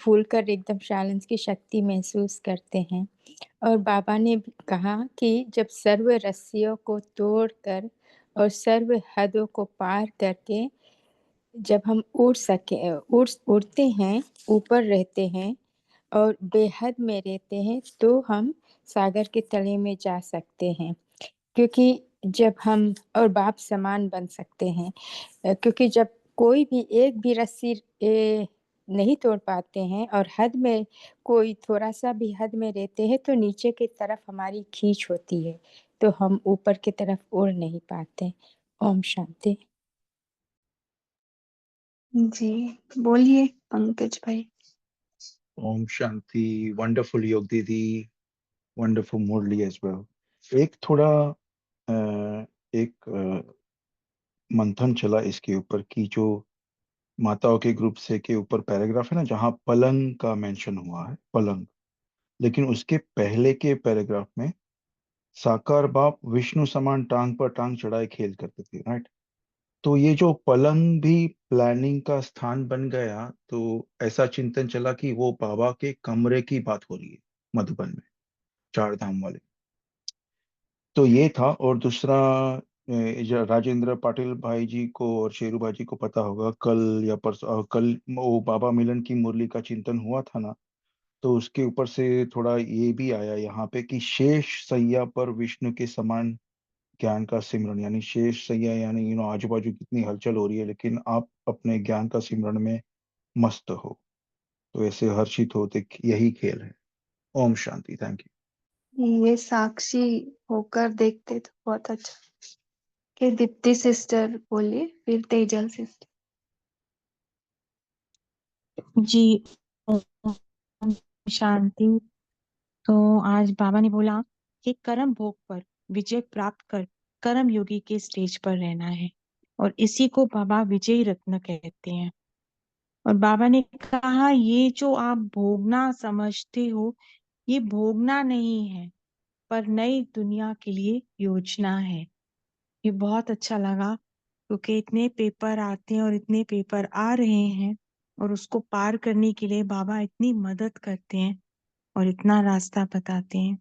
भूलकर एकदम साइलेंस की शक्ति महसूस करते हैं। और बाबा ने भी कहा कि जब सर्व रस्सियों को तोड़कर और सर्व हदों को पार करके जब हम उड़ते हैं, ऊपर रहते हैं और बेहद में रहते हैं तो हम सागर के तले में जा सकते हैं। क्योंकि जब हम और बाप समान बन सकते हैं, क्योंकि जब कोई भी एक भी रस्सी नहीं तोड़ पाते हैं और हद में कोई थोड़ा सा भी हद में रहते हैं तो नीचे की तरफ हमारी खींच होती है, तो हम ऊपर की तरफ उड़ नहीं पाते। ओम शांति। जी बोलिए पंकज भाई। ओम शांति। वंडरफुल योग दीदी, वंडरफुल मुरली एज वेल। एक थोड़ा एक मंथन चला इसके ऊपर कि जो माताओं के ग्रुप से के ऊपर पैराग्राफ है ना जहाँ पलंग का मेंशन हुआ है, पलंग, लेकिन उसके पहले के पैराग्राफ में साकार बाप विष्णु समान टांग पर टांग चढ़ाए खेल करते थे, राइट। तो ये जो पलंग भी प्लानिंग का स्थान बन गया, तो ऐसा चिंतन चला कि वो बाबा के कमरे की बात हो रही है मधुबन में, चार धाम वाले। तो ये था। और दूसरा, राजेंद्र पाटिल भाई जी को और शेरू भाई जी को पता होगा, कल या परसों कल वो बाबा मिलन की मुरली का चिंतन हुआ था ना। तो उसके ऊपर से थोड़ा ये भी आया यहाँ पे कि शेष सैया पर विष्णु के समान ज्ञान का सिमरन, यानी शेष सैया यानी आजू बाजू कितनी हलचल हो रही है लेकिन आप अपने ज्ञान का सिमरन में मस्त हो, तो ऐसे हर्षित होते, यही खेल है। ओम शांति। Thank you. ये साक्षी होकर देखते तो बहुत अच्छा। कि दीप्ति सिस्टर बोलिए, फिर तेजल सिस्टर। जी, ओम शांति। तो आज बाबा ने बोला कि कर्म भोग पर विजय प्राप्त कर कर्म योगी के स्टेज पर रहना है, और इसी को बाबा विजयी रत्न कहते हैं। और बाबा ने कहा ये जो आप भोगना समझते हो, ये भोगना नहीं है, पर नई दुनिया के लिए योजना है। ये बहुत अच्छा लगा, क्योंकि इतने पेपर आते हैं और इतने पेपर आ रहे हैं, और उसको पार करने के लिए बाबा इतनी मदद करते हैं और इतना रास्ता बताते हैं।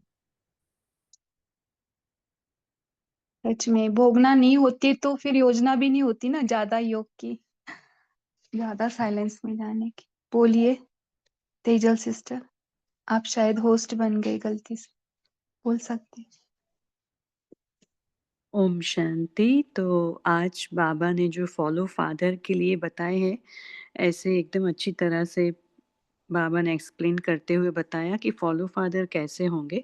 सच में भोगना नहीं होती तो फिर योजना भी नहीं होती ना, ज्यादा योग की, ज्यादा साइलेंस में जाने की। बोलिए तेजल सिस्टर, आप शायद होस्ट बन गए गलती से, बोल सकते हैं। ओम शांति। तो आज बाबा ने जो फॉलो फादर के लिए बताए हैं, ऐसे एकदम अच्छी तरह से बाबा ने एक्सप्लेन करते हुए बताया कि फॉलो फादर कैसे होंगे।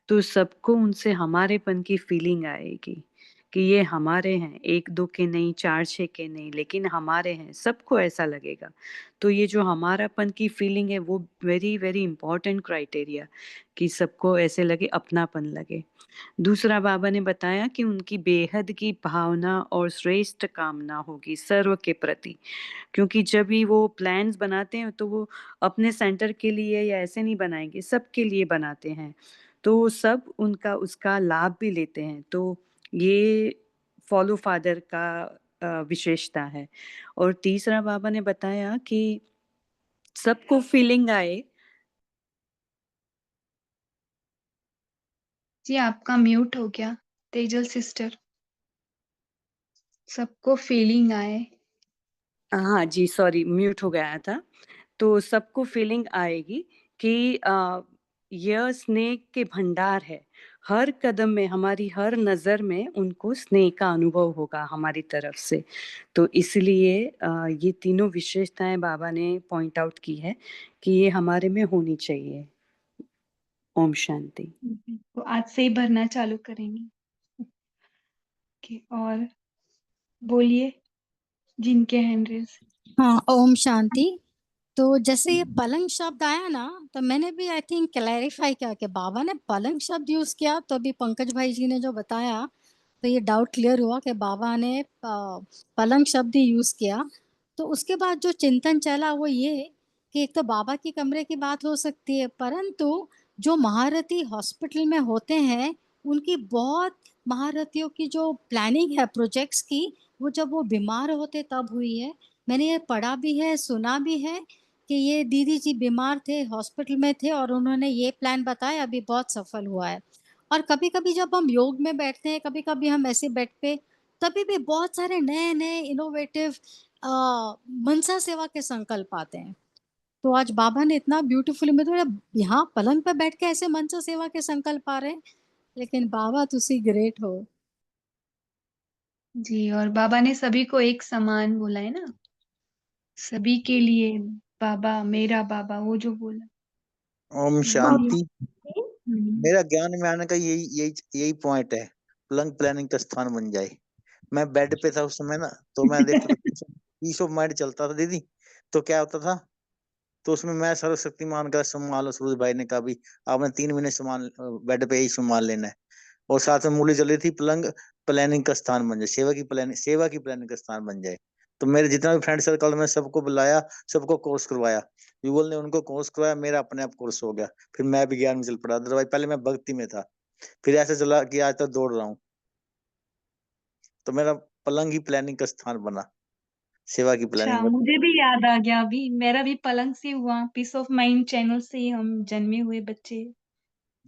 तो सबको उनसे हमारेपन की फीलिंग आएगी कि ये हमारे हैं, एक दो के नहीं, चार छः के नहीं, लेकिन हमारे हैं, सबको ऐसा लगेगा। तो ये जो हमारापन की फीलिंग है वो वेरी वेरी इंपॉर्टेंट क्राइटेरिया, कि सबको ऐसे लगे, अपनापन लगे। दूसरा बाबा ने बताया कि उनकी बेहद की भावना और श्रेष्ठ कामना होगी सर्व के प्रति, क्योंकि जब भी वो प्लान्स बनाते हैं तो वो अपने सेंटर के लिए या ऐसे नहीं बनाएंगे, सबके लिए बनाते हैं, तो सब उनका उसका लाभ भी लेते हैं। तो ये फॉलो फादर का विशेषता है। और तीसरा बाबा ने बताया कि सबको फीलिंग आए। जी आपका म्यूट हो गया तेजल सिस्टर। सबको फीलिंग आए। हाँ जी, सॉरी, म्यूट हो गया था। तो सबको फीलिंग आएगी कि यह स्नेह के भंडार है, हर कदम में, हमारी हर नज़र में उनको स्नेह का अनुभव होगा हमारी तरफ से। तो इसलिए ये तीनों विशेषताएं बाबा ने पॉइंट आउट की है कि ये हमारे में होनी चाहिए। ओम शांति। तो आज से ही भरना चालू करेंगे। और बोलिए जिनके हैंडल्स। हाँ, ओम शांति। तो जैसे ये पलंग शब्द आया ना, तो मैंने भी आई थिंक क्लैरिफाई किया कि बाबा ने पलंग शब्द यूज किया, तो अभी पंकज भाई जी ने जो बताया तो ये डाउट क्लियर हुआ कि बाबा ने पलंग शब्द ही यूज किया। तो उसके बाद जो चिंतन चला वो ये कि एक तो बाबा की कमरे की बात हो सकती है, परंतु जो महारथी हॉस्पिटल में होते हैं उनकी बहुत महारथियों की जो प्लानिंग है प्रोजेक्ट्स की, वो जब वो बीमार होते तब हुई है। मैंने ये पढ़ा भी है, सुना भी है कि ये दीदी जी बीमार थे, हॉस्पिटल में थे और उन्होंने ये प्लान बताया, अभी बहुत सफल हुआ है। और कभी-कभी जब हम योग में बैठते हैं, कभी-कभी हम ऐसे बेड पे, तभी भी बहुत सारे नए-नए इनोवेटिव मनसा सेवा के संकल्प आते हैं। तो आज बाबा ने इतना ब्यूटीफुली, मतलब यहाँ पलंग पे बैठ के ऐसे मनसा सेवा के संकल्प आ रहे हैं, लेकिन बाबा तुसी ग्रेट हो। जी, और बाबा ने सभी को एक समान बोला है ना, सभी के लिए बाबा, मेरा बाबा, वो जो बोला। ओम बोलिए। शांति। मेरा ज्ञान में आने का यही यही यही पॉइंट है, पलंग प्लानिंग का स्थान बन जाए। मैं बेड पे था उस समय ना, तो मैं देखता था पीस ऑफ माइंड चलता था दीदी। तो क्या होता था, तो उसमें मैं सर्वशक्तिमान का सम्मान लो, सूरज भाई ने कहा भी आपने 3 महीने सामान बेड पे ही सम्मान लेना है। और साथ में मूली चली थी, पलंग प्लानिंग का स्थान बन जाए, सेवा की प्लानिंग का स्थान बन जाए। तो मेरे जितना भी फ्रेंड सर्कल में सबको बुलाया, सबको कोर्स करवाया, युगल ने उनको कोर्स करवाया, मेरा अपने आप कोर्स हो गया। फिर मैं भी ज्ञान में चल पड़ा, अदरवाइज पहले मैं भक्ति में था, फिर ऐसे चला कि आज तक दौड़ रहा हूँ। तो मेरा पलंग ही प्लानिंग का स्थान बना, सेवा की अच्छा, प्लानिंग। मुझे भी याद आ गया, अभी मेरा भी पलंग से हुआ, पीस ऑफ माइंड चैनल से ही हम जन्मे हुए बच्चे।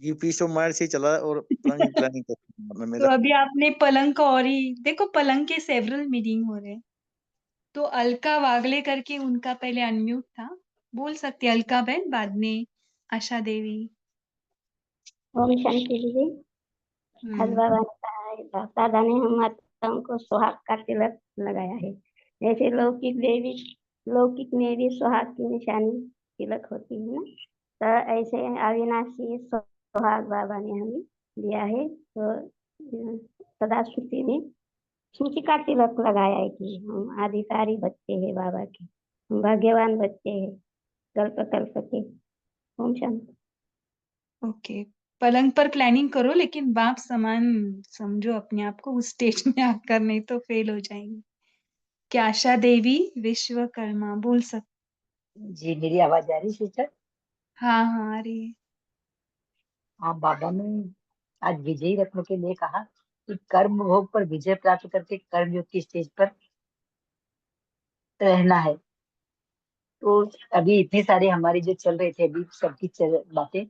ये पीस ऑफ माइंड से ही चला, और पलंग ही प्लानिंग का स्थान बना तो मेरा। अभी आपने पलंग का, और ही देखो पलंग के सेवरल मीनिंग हो रहे हैं। तो अलका वागले करके उनका पहले अनम्यूट था, बोल सकते हैं अलका बहन, बाद में आशा देवी। ओम शांति दीदी। आज बाबा ने कहा है, दादा ने हम माताओं को सुहाग का तिलक लगाया है। जैसे लौकिक में भी सुहाग की निशानी तिलक होती है ना, तो ऐसे अविनाशी सुहाग बाबा ने हमें दिया है। तो सदा स्मृति में स्मृति का तिलक लगाया है कि हम अधिकारी बच्चे हैं बाबा के, हम भाग्यवान बच्चे हैं, कल्प कल्प के। ओम शांति। ओके, पलंग पर प्लानिंग करो, लेकिन बाप समान समझो अपने आप को उस स्टेज में आकर, नहीं तो फेल हो जाएंगे। क्या आशा देवी विश्वकर्मा बोल सकते? जी, मेरी आवाज आ रही सिस्टर? हाँ हाँ, आ रही है। हाँ, बाबा ने आज विजयी रत्न के लिए कहा कि कर्म भोग पर विजय प्राप्त करके कर्मयोग की स्टेज पर रहना है। तो अभी इतने सारे हमारे जो चल रहे थे अभी सबकी बातें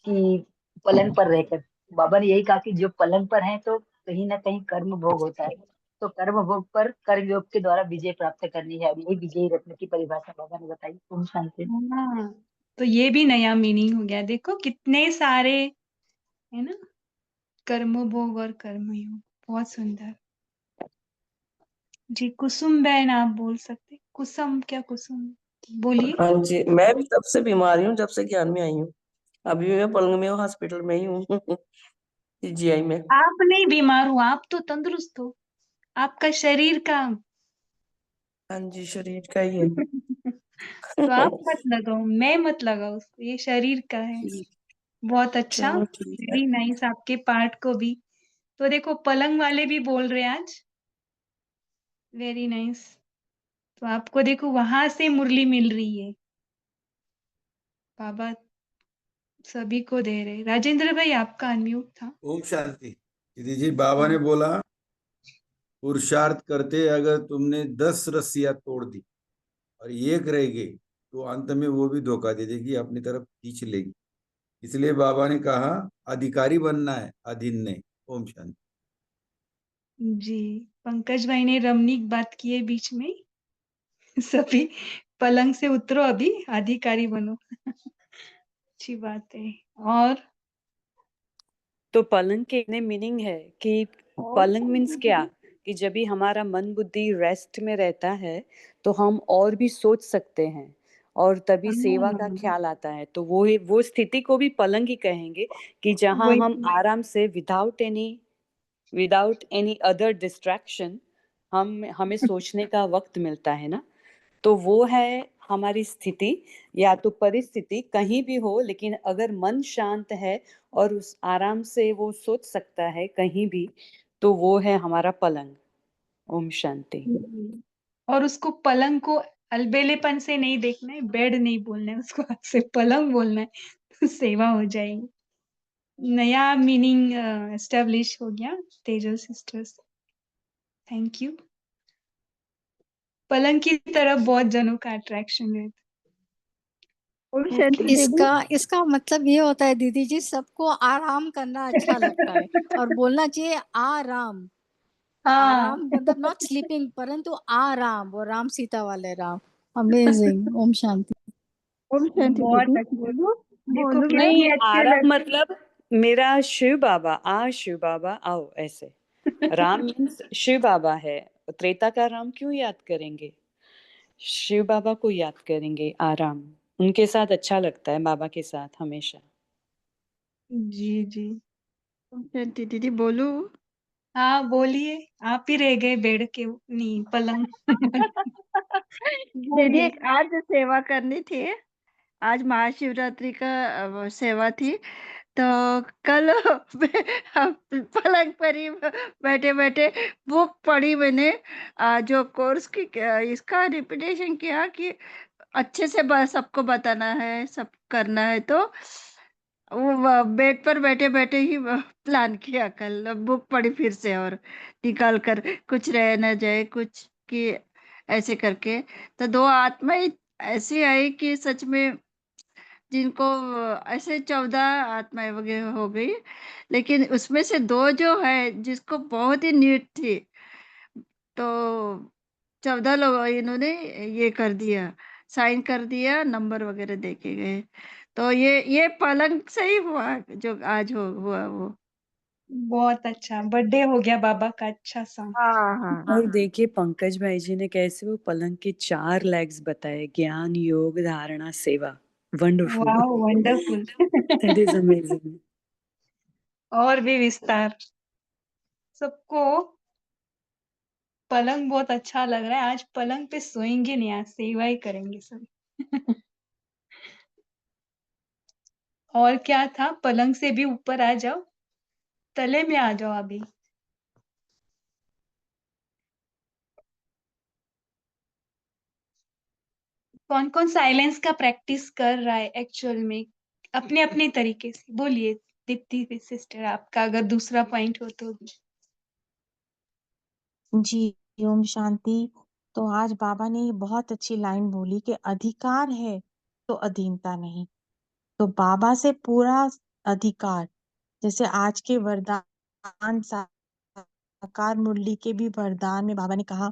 कि पलंग पर रहकर, बाबा ने यही कहा कि जो पलंग पर है तो कहीं ना कहीं कर्म भोग होता है, तो कर्म भोग पर कर्मयोग के द्वारा विजय प्राप्त करनी है। यही विजयी रत्न की परिभाषा बाबा ने बताई। ओम शांति। हाँ, तो ये भी नया मीनिंग हो गया। देखो कितने सारे है ना, कर्मभोग और कर्मयोग। बहुत सुंदर जी। कुसुम बहन आप बोल सकते? कुसुम, क्या कुसुम, बोलिए। हाँ जी, मैं भी तब से बीमार हूँ जब से ज्ञान में आई हूँ। अभी भी मैं पलंग में हूँ, हॉस्पिटल में ही हूँ जीआई में। आप नहीं बीमार हो, आप तो तंदुरुस्त हो। आपका शरीर का हाँ जी, शरीर का ही है। तो आप मत लगाओ, मैं मत लगाओ उसको, ये शरीर का है। बहुत अच्छा, चलो ठीक है। वेरी नाइस आपके पार्ट को भी। तो देखो पलंग वाले भी बोल रहे हैं आज, वेरी नाइस। तो आपको देखो वहां से मुरली मिल रही है, बाबा सभी को दे रहे। राजेंद्र भाई आपका अनम्यूट था। ओम शांति। दीदी जी, बाबा ने बोला पुरुषार्थ करते अगर तुमने 10 रस्सियां तोड़ दी और एक रह गई तो अंत में वो भी धोखा दे देगी, अपनी तरफ खींच लेगी। इसलिए बाबा ने कहा अधिकारी बनना है, अधीन नहीं। ओम शांति। जी, पंकज भाई ने रमणीक बात की है बीच में। सभी पलंग से उतरो, अभी अधिकारी बनो। अच्छी बात है। और तो पलंग के इतने मीनिंग है कि पलंग मीन्स क्या, कि जब भी हमारा मन बुद्धि रेस्ट में रहता है तो हम और भी सोच सकते हैं और तभी सेवा का ख्याल आता है। तो वो स्थिति को भी पलंग ही कहेंगे कि जहां वही हम आराम से विदाउट एनी अदर डिस्ट्रैक्शन हमें सोचने का वक्त मिलता है ना। तो वो है हमारी स्थिति या तो परिस्थिति कहीं भी हो, लेकिन अगर मन शांत है और उस आराम से वो सोच सकता है कहीं भी, तो वो है हमारा पलंग। ओम शांति। और उसको पलंग को अलबेलेपन से नहीं देखना है, बेड नहीं बोलना है उसको, से पलंग बोलना है, तो सेवा हो जाएगी। नया मीनिंग एस्टेब्लिश हो गया तेजल सिस्टर्स, थैंक यू। पलंग की तरफ बहुत जनों का अट्रैक्शन है। Okay. इसका मतलब ये होता है दीदी जी, सबको आराम करना अच्छा लगता है और बोलना चाहिए आराम। हाँ, आराम मतलब नॉट स्लीपिंग, परंतु आराम, वो राम सीता वाले राम। अमेजिंग। ओम शांति। ओम शांति बहुत दीदी। अच्छा। बोलो देखो बोलो कितनी नहीं, अच्छी आराम लगती। मतलब मेरा शिव बाबा आओ ऐसे। राम मीन्स शिव बाबा है। त्रेता का राम क्यों याद करेंगे, शिव बाबा को याद करेंगे। आराम उनके साथ अच्छा लगता है, बाबा के साथ हमेशा। जी जी। ओम शांति दीदी। बोलो। हाँ बोलिए, आप ही रह गए बेड के नहीं पलंग। दीदी बोलिए। आज सेवा करनी थी, आज महाशिवरात्रि का सेवा थी। तो कल पलंग पर ही बैठे बैठे बुक पढ़ी मैंने, जो कोर्स की इसका रिपीटेशन किया कि अच्छे से सबको बताना है, सब करना है। तो वो बेड पर बैठे बैठे ही प्लान किया, कल बुक पढ़ी फिर से और निकाल कर, कुछ रह न जाए कुछ कि ऐसे करके। तो 2 आत्माएं ऐसी आई कि सच में, जिनको ऐसे 14 आत्माएं वगैरह हो गई, लेकिन उसमें से 2 जो है जिसको बहुत ही नीड थी, तो 14 लोग इन्होंने ये कर दिया, साइन कर दिया, नंबर वगैरह दे के गए। तो ये पलंग से ही हुआ जो आज हुआ वो। बहुत अच्छा, बर्थडे हो गया बाबा का अच्छा सा। हाँ। और देखिए पंकज भाई जी ने कैसे वो पलंग के 4 लेग्स बताए, ज्ञान, योग, धारणा, सेवा। वंडरफुल। वाह, वंडरफुल। That is amazing. और भी विस्तार। सबको पलंग बहुत अच्छा लग रहा है। आज पलंग पे सोएंगे नहीं, आज सेवा ही करेंगे सब। और क्या था, पलंग से भी ऊपर आ जाओ, तले में आ जाओ अभी। कौन कौन साइलेंस का प्रैक्टिस कर रहा है एक्चुअल में, अपने अपने तरीके से बोलिए। दीप्ति सिस्टर, आपका अगर दूसरा पॉइंट हो तो भी। जी, ओम शांति। तो आज बाबा ने ये बहुत अच्छी लाइन बोली कि अधिकार है तो अधीनता नहीं। तो बाबा से पूरा अधिकार, जैसे आज के वरदान साकार मुरली के भी वरदान में बाबा ने कहा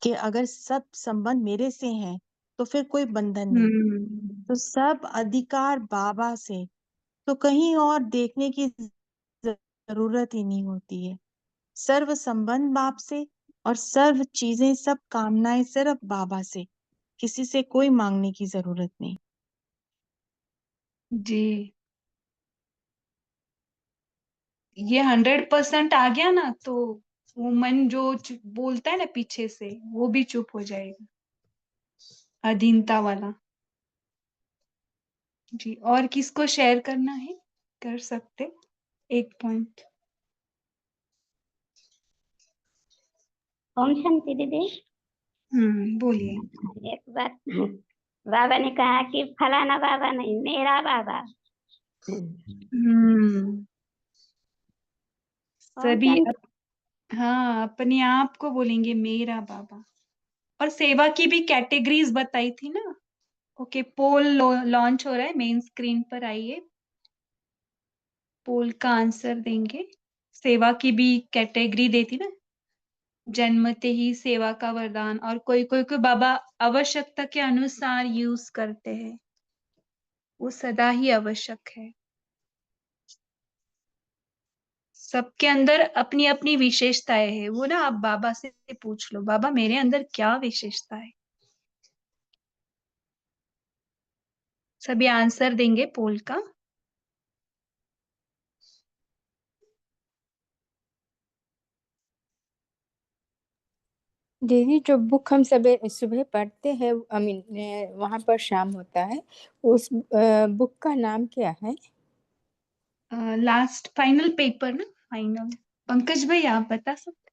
कि अगर सब संबंध मेरे से हैं तो फिर कोई बंधन नहीं। तो सब अधिकार बाबा से, तो कहीं और देखने की जरूरत ही नहीं होती है। सर्व संबंध बाप से और सर्व चीजें, सब कामनाएं सिर्फ बाबा से, किसी से कोई मांगने की जरूरत नहीं। जी, ये 100% आ गया ना, तो वो मन जो बोलता है ना पीछे से, वो भी चुप हो जाएगा, अधीनता वाला। जी, और किसको शेयर करना है, कर सकते एक पॉइंट। ओम शांति दीदी। बोलिए। एक बात, बाबा ने कहा कि फलाना बाबा नहीं, मेरा बाबा। ओम सभी शांति। हाँ, अपने आप को बोलेंगे मेरा बाबा। और सेवा की भी कैटेगरीज बताई थी ना। ओके, पोल लॉन्च हो रहा है, मेन स्क्रीन पर आइए, पोल का आंसर देंगे। सेवा की भी कैटेगरी देती ना, जन्मते ही सेवा का वरदान, और कोई कोई को बाबा आवश्यकता के अनुसार यूज करते हैं, वो सदा ही आवश्यक है। सबके अंदर अपनी अपनी विशेषताएं है, वो ना आप बाबा से पूछ लो, बाबा मेरे अंदर क्या विशेषता है। सभी आंसर देंगे पोल का। दीदी जो बुक हम सुबह सुबह पढ़ते हैं, आई मीन वहाँ पर शाम होता है, उस बुक का नाम क्या है? लास्ट फाइनल पेपर ना, फाइनल। पंकज भाई आप बता सकते।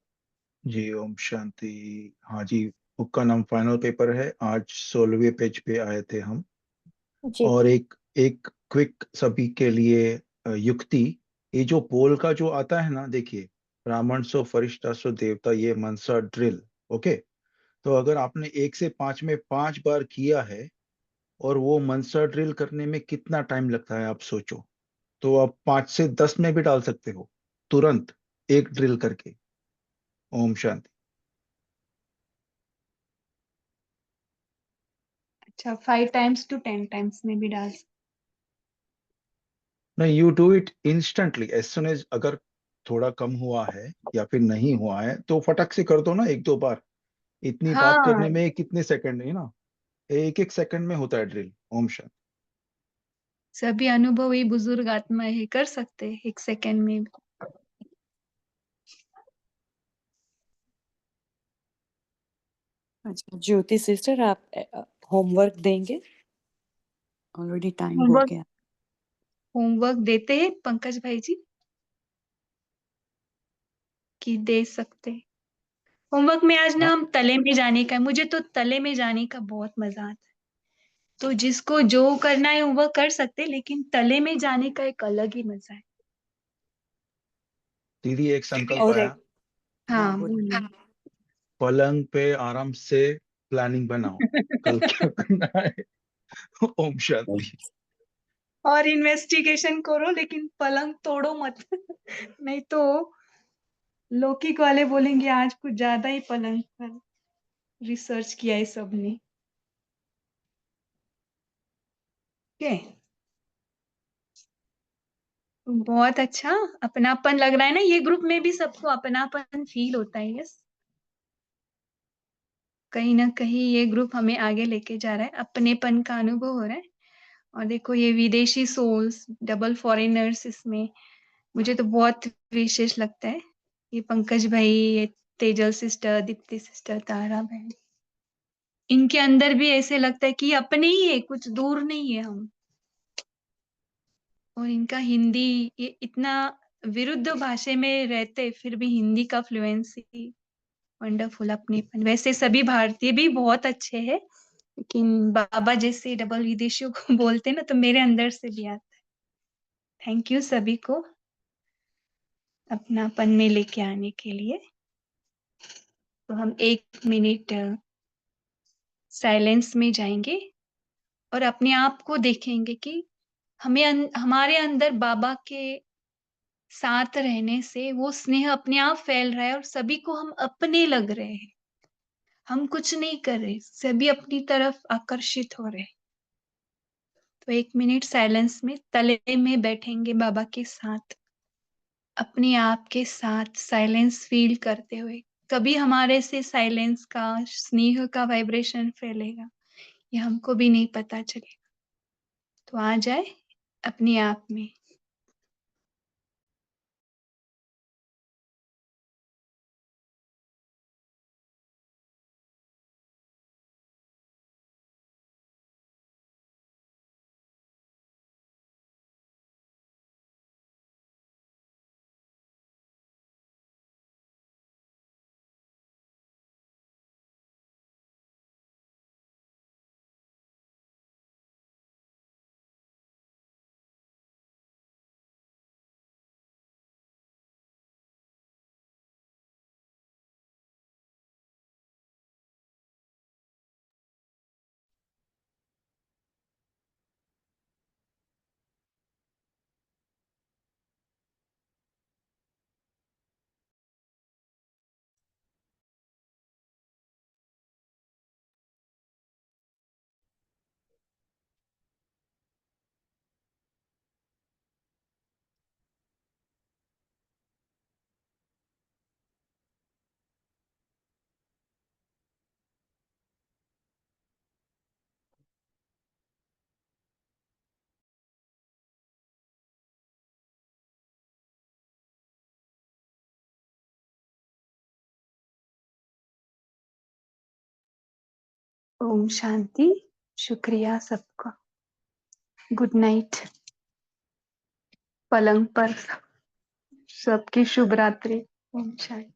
जी ओम शांति। हाँ जी, बुक का नाम फाइनल पेपर है। आज 16वें पेज पे आए थे हम। जी। और एक एक क्विक सभी के लिए युक्ति। ये जो पोल का जो आता है ना, देखिए, ब्राह्मण सो फरिश्ता सो देवता, ये मनसा ड्रिल। ओके, तो अगर आपने 1 से 5 में 5 बार किया है, और वो मनसा ड्रिल करने में कितना टाइम लगता है आप सोचो। तो आप 5 से 10 में भी डाल सकते हो, तुरंत एक ड्रिल करके। ओम शांति। अच्छा, 5 टाइम्स to 10 टाइम्स में भी डाल सकते। नहीं, you do it instantly as soon as, अगर थोड़ा कम हुआ है या फिर नहीं हुआ है तो फटक से कर दो ना, 1-2 बार। इतनी बात हाँ, करने में कितने सेकंड नहीं ना, 1-1 सेकंड में होता है ड्रिल। ओम शांति। सभी अनुभवी बुजुर्ग आत्मा है, कर सकते हैं 1 सेकेंड में भी। अच्छा ज्योति सिस्टर, आप होमवर्क देंगे? ऑलरेडी टाइम हो होमवर्क गया। होमवर्क देते हैं पंकज भाई जी, कि दे सकते हैं। होमवर्क में आज ना हाँ, हम तले में जाने का है, मुझे तो तले में जाने का बहुत मजा आता है। तो जिसको जो करना है वो कर सकते हैं, लेकिन तले में जाने का एक अलग ही मजा है। दीदी एक संकल्प और आया। हाँ हाँ, बोलिए। बोलिए। पलंग पे आराम से प्लानिंग बनाओ, कल क्या करना है। ओम शांति। और इन्वेस्टिगेशन करो, लेकिन पलंग तोड़ो मत। नहीं तो लौकिक वाले बोलेंगे आज कुछ ज्यादा ही पलंग पर रिसर्च किया है सबने। ओके, बहुत अच्छा। अपनापन लग रहा है ना, ये ग्रुप में भी सबको अपनापन फील होता है। यस, कहीं ना कहीं ये ग्रुप हमें आगे लेके जा रहा है, अपनेपन का अनुभव हो रहा है। और देखो ये विदेशी सोल्स, डबल फॉरेनर्स, इसमें मुझे तो बहुत विशेष लगता है। ये पंकज भाई, ये तेजल सिस्टर, दीप्ति सिस्टर, तारा बहन, इनके अंदर भी ऐसे लगता है कि ये अपने ही है, कुछ दूर नहीं है हम। और इनका हिंदी, ये इतना विरुद्ध भाषा में रहते फिर भी हिंदी का फ्लुएंसी, वंडरफुल अपनेपन। वैसे सभी भारतीय भी बहुत अच्छे हैं, लेकिन बाबा जैसे डबल विदेशियों को बोलते हैं ना, तो मेरे अंदर से भी आता है। थैंक यू सभी को अपनापन में लेके आने के लिए। तो हम 1 मिनट साइलेंस में जाएंगे और अपने आप को देखेंगे कि हमारे अंदर बाबा के साथ रहने से वो स्नेह अपने आप फैल रहा है और सभी को हम अपने लग रहे हैं। हम कुछ नहीं कर रहे, सभी अपनी तरफ आकर्षित हो रहे हैं। तो 1 मिनट साइलेंस में तले में बैठेंगे बाबा के साथ, अपने आप के साथ साइलेंस फील करते हुए। कभी हमारे से साइलेंस का, स्नेह का वाइब्रेशन फैलेगा, ये हमको भी नहीं पता चलेगा। तो आ जाए अपने आप में। ओम शांति। शुक्रिया सबका। Good night. पलंग पर सबकी शुभ रात्रि। ओम शांति।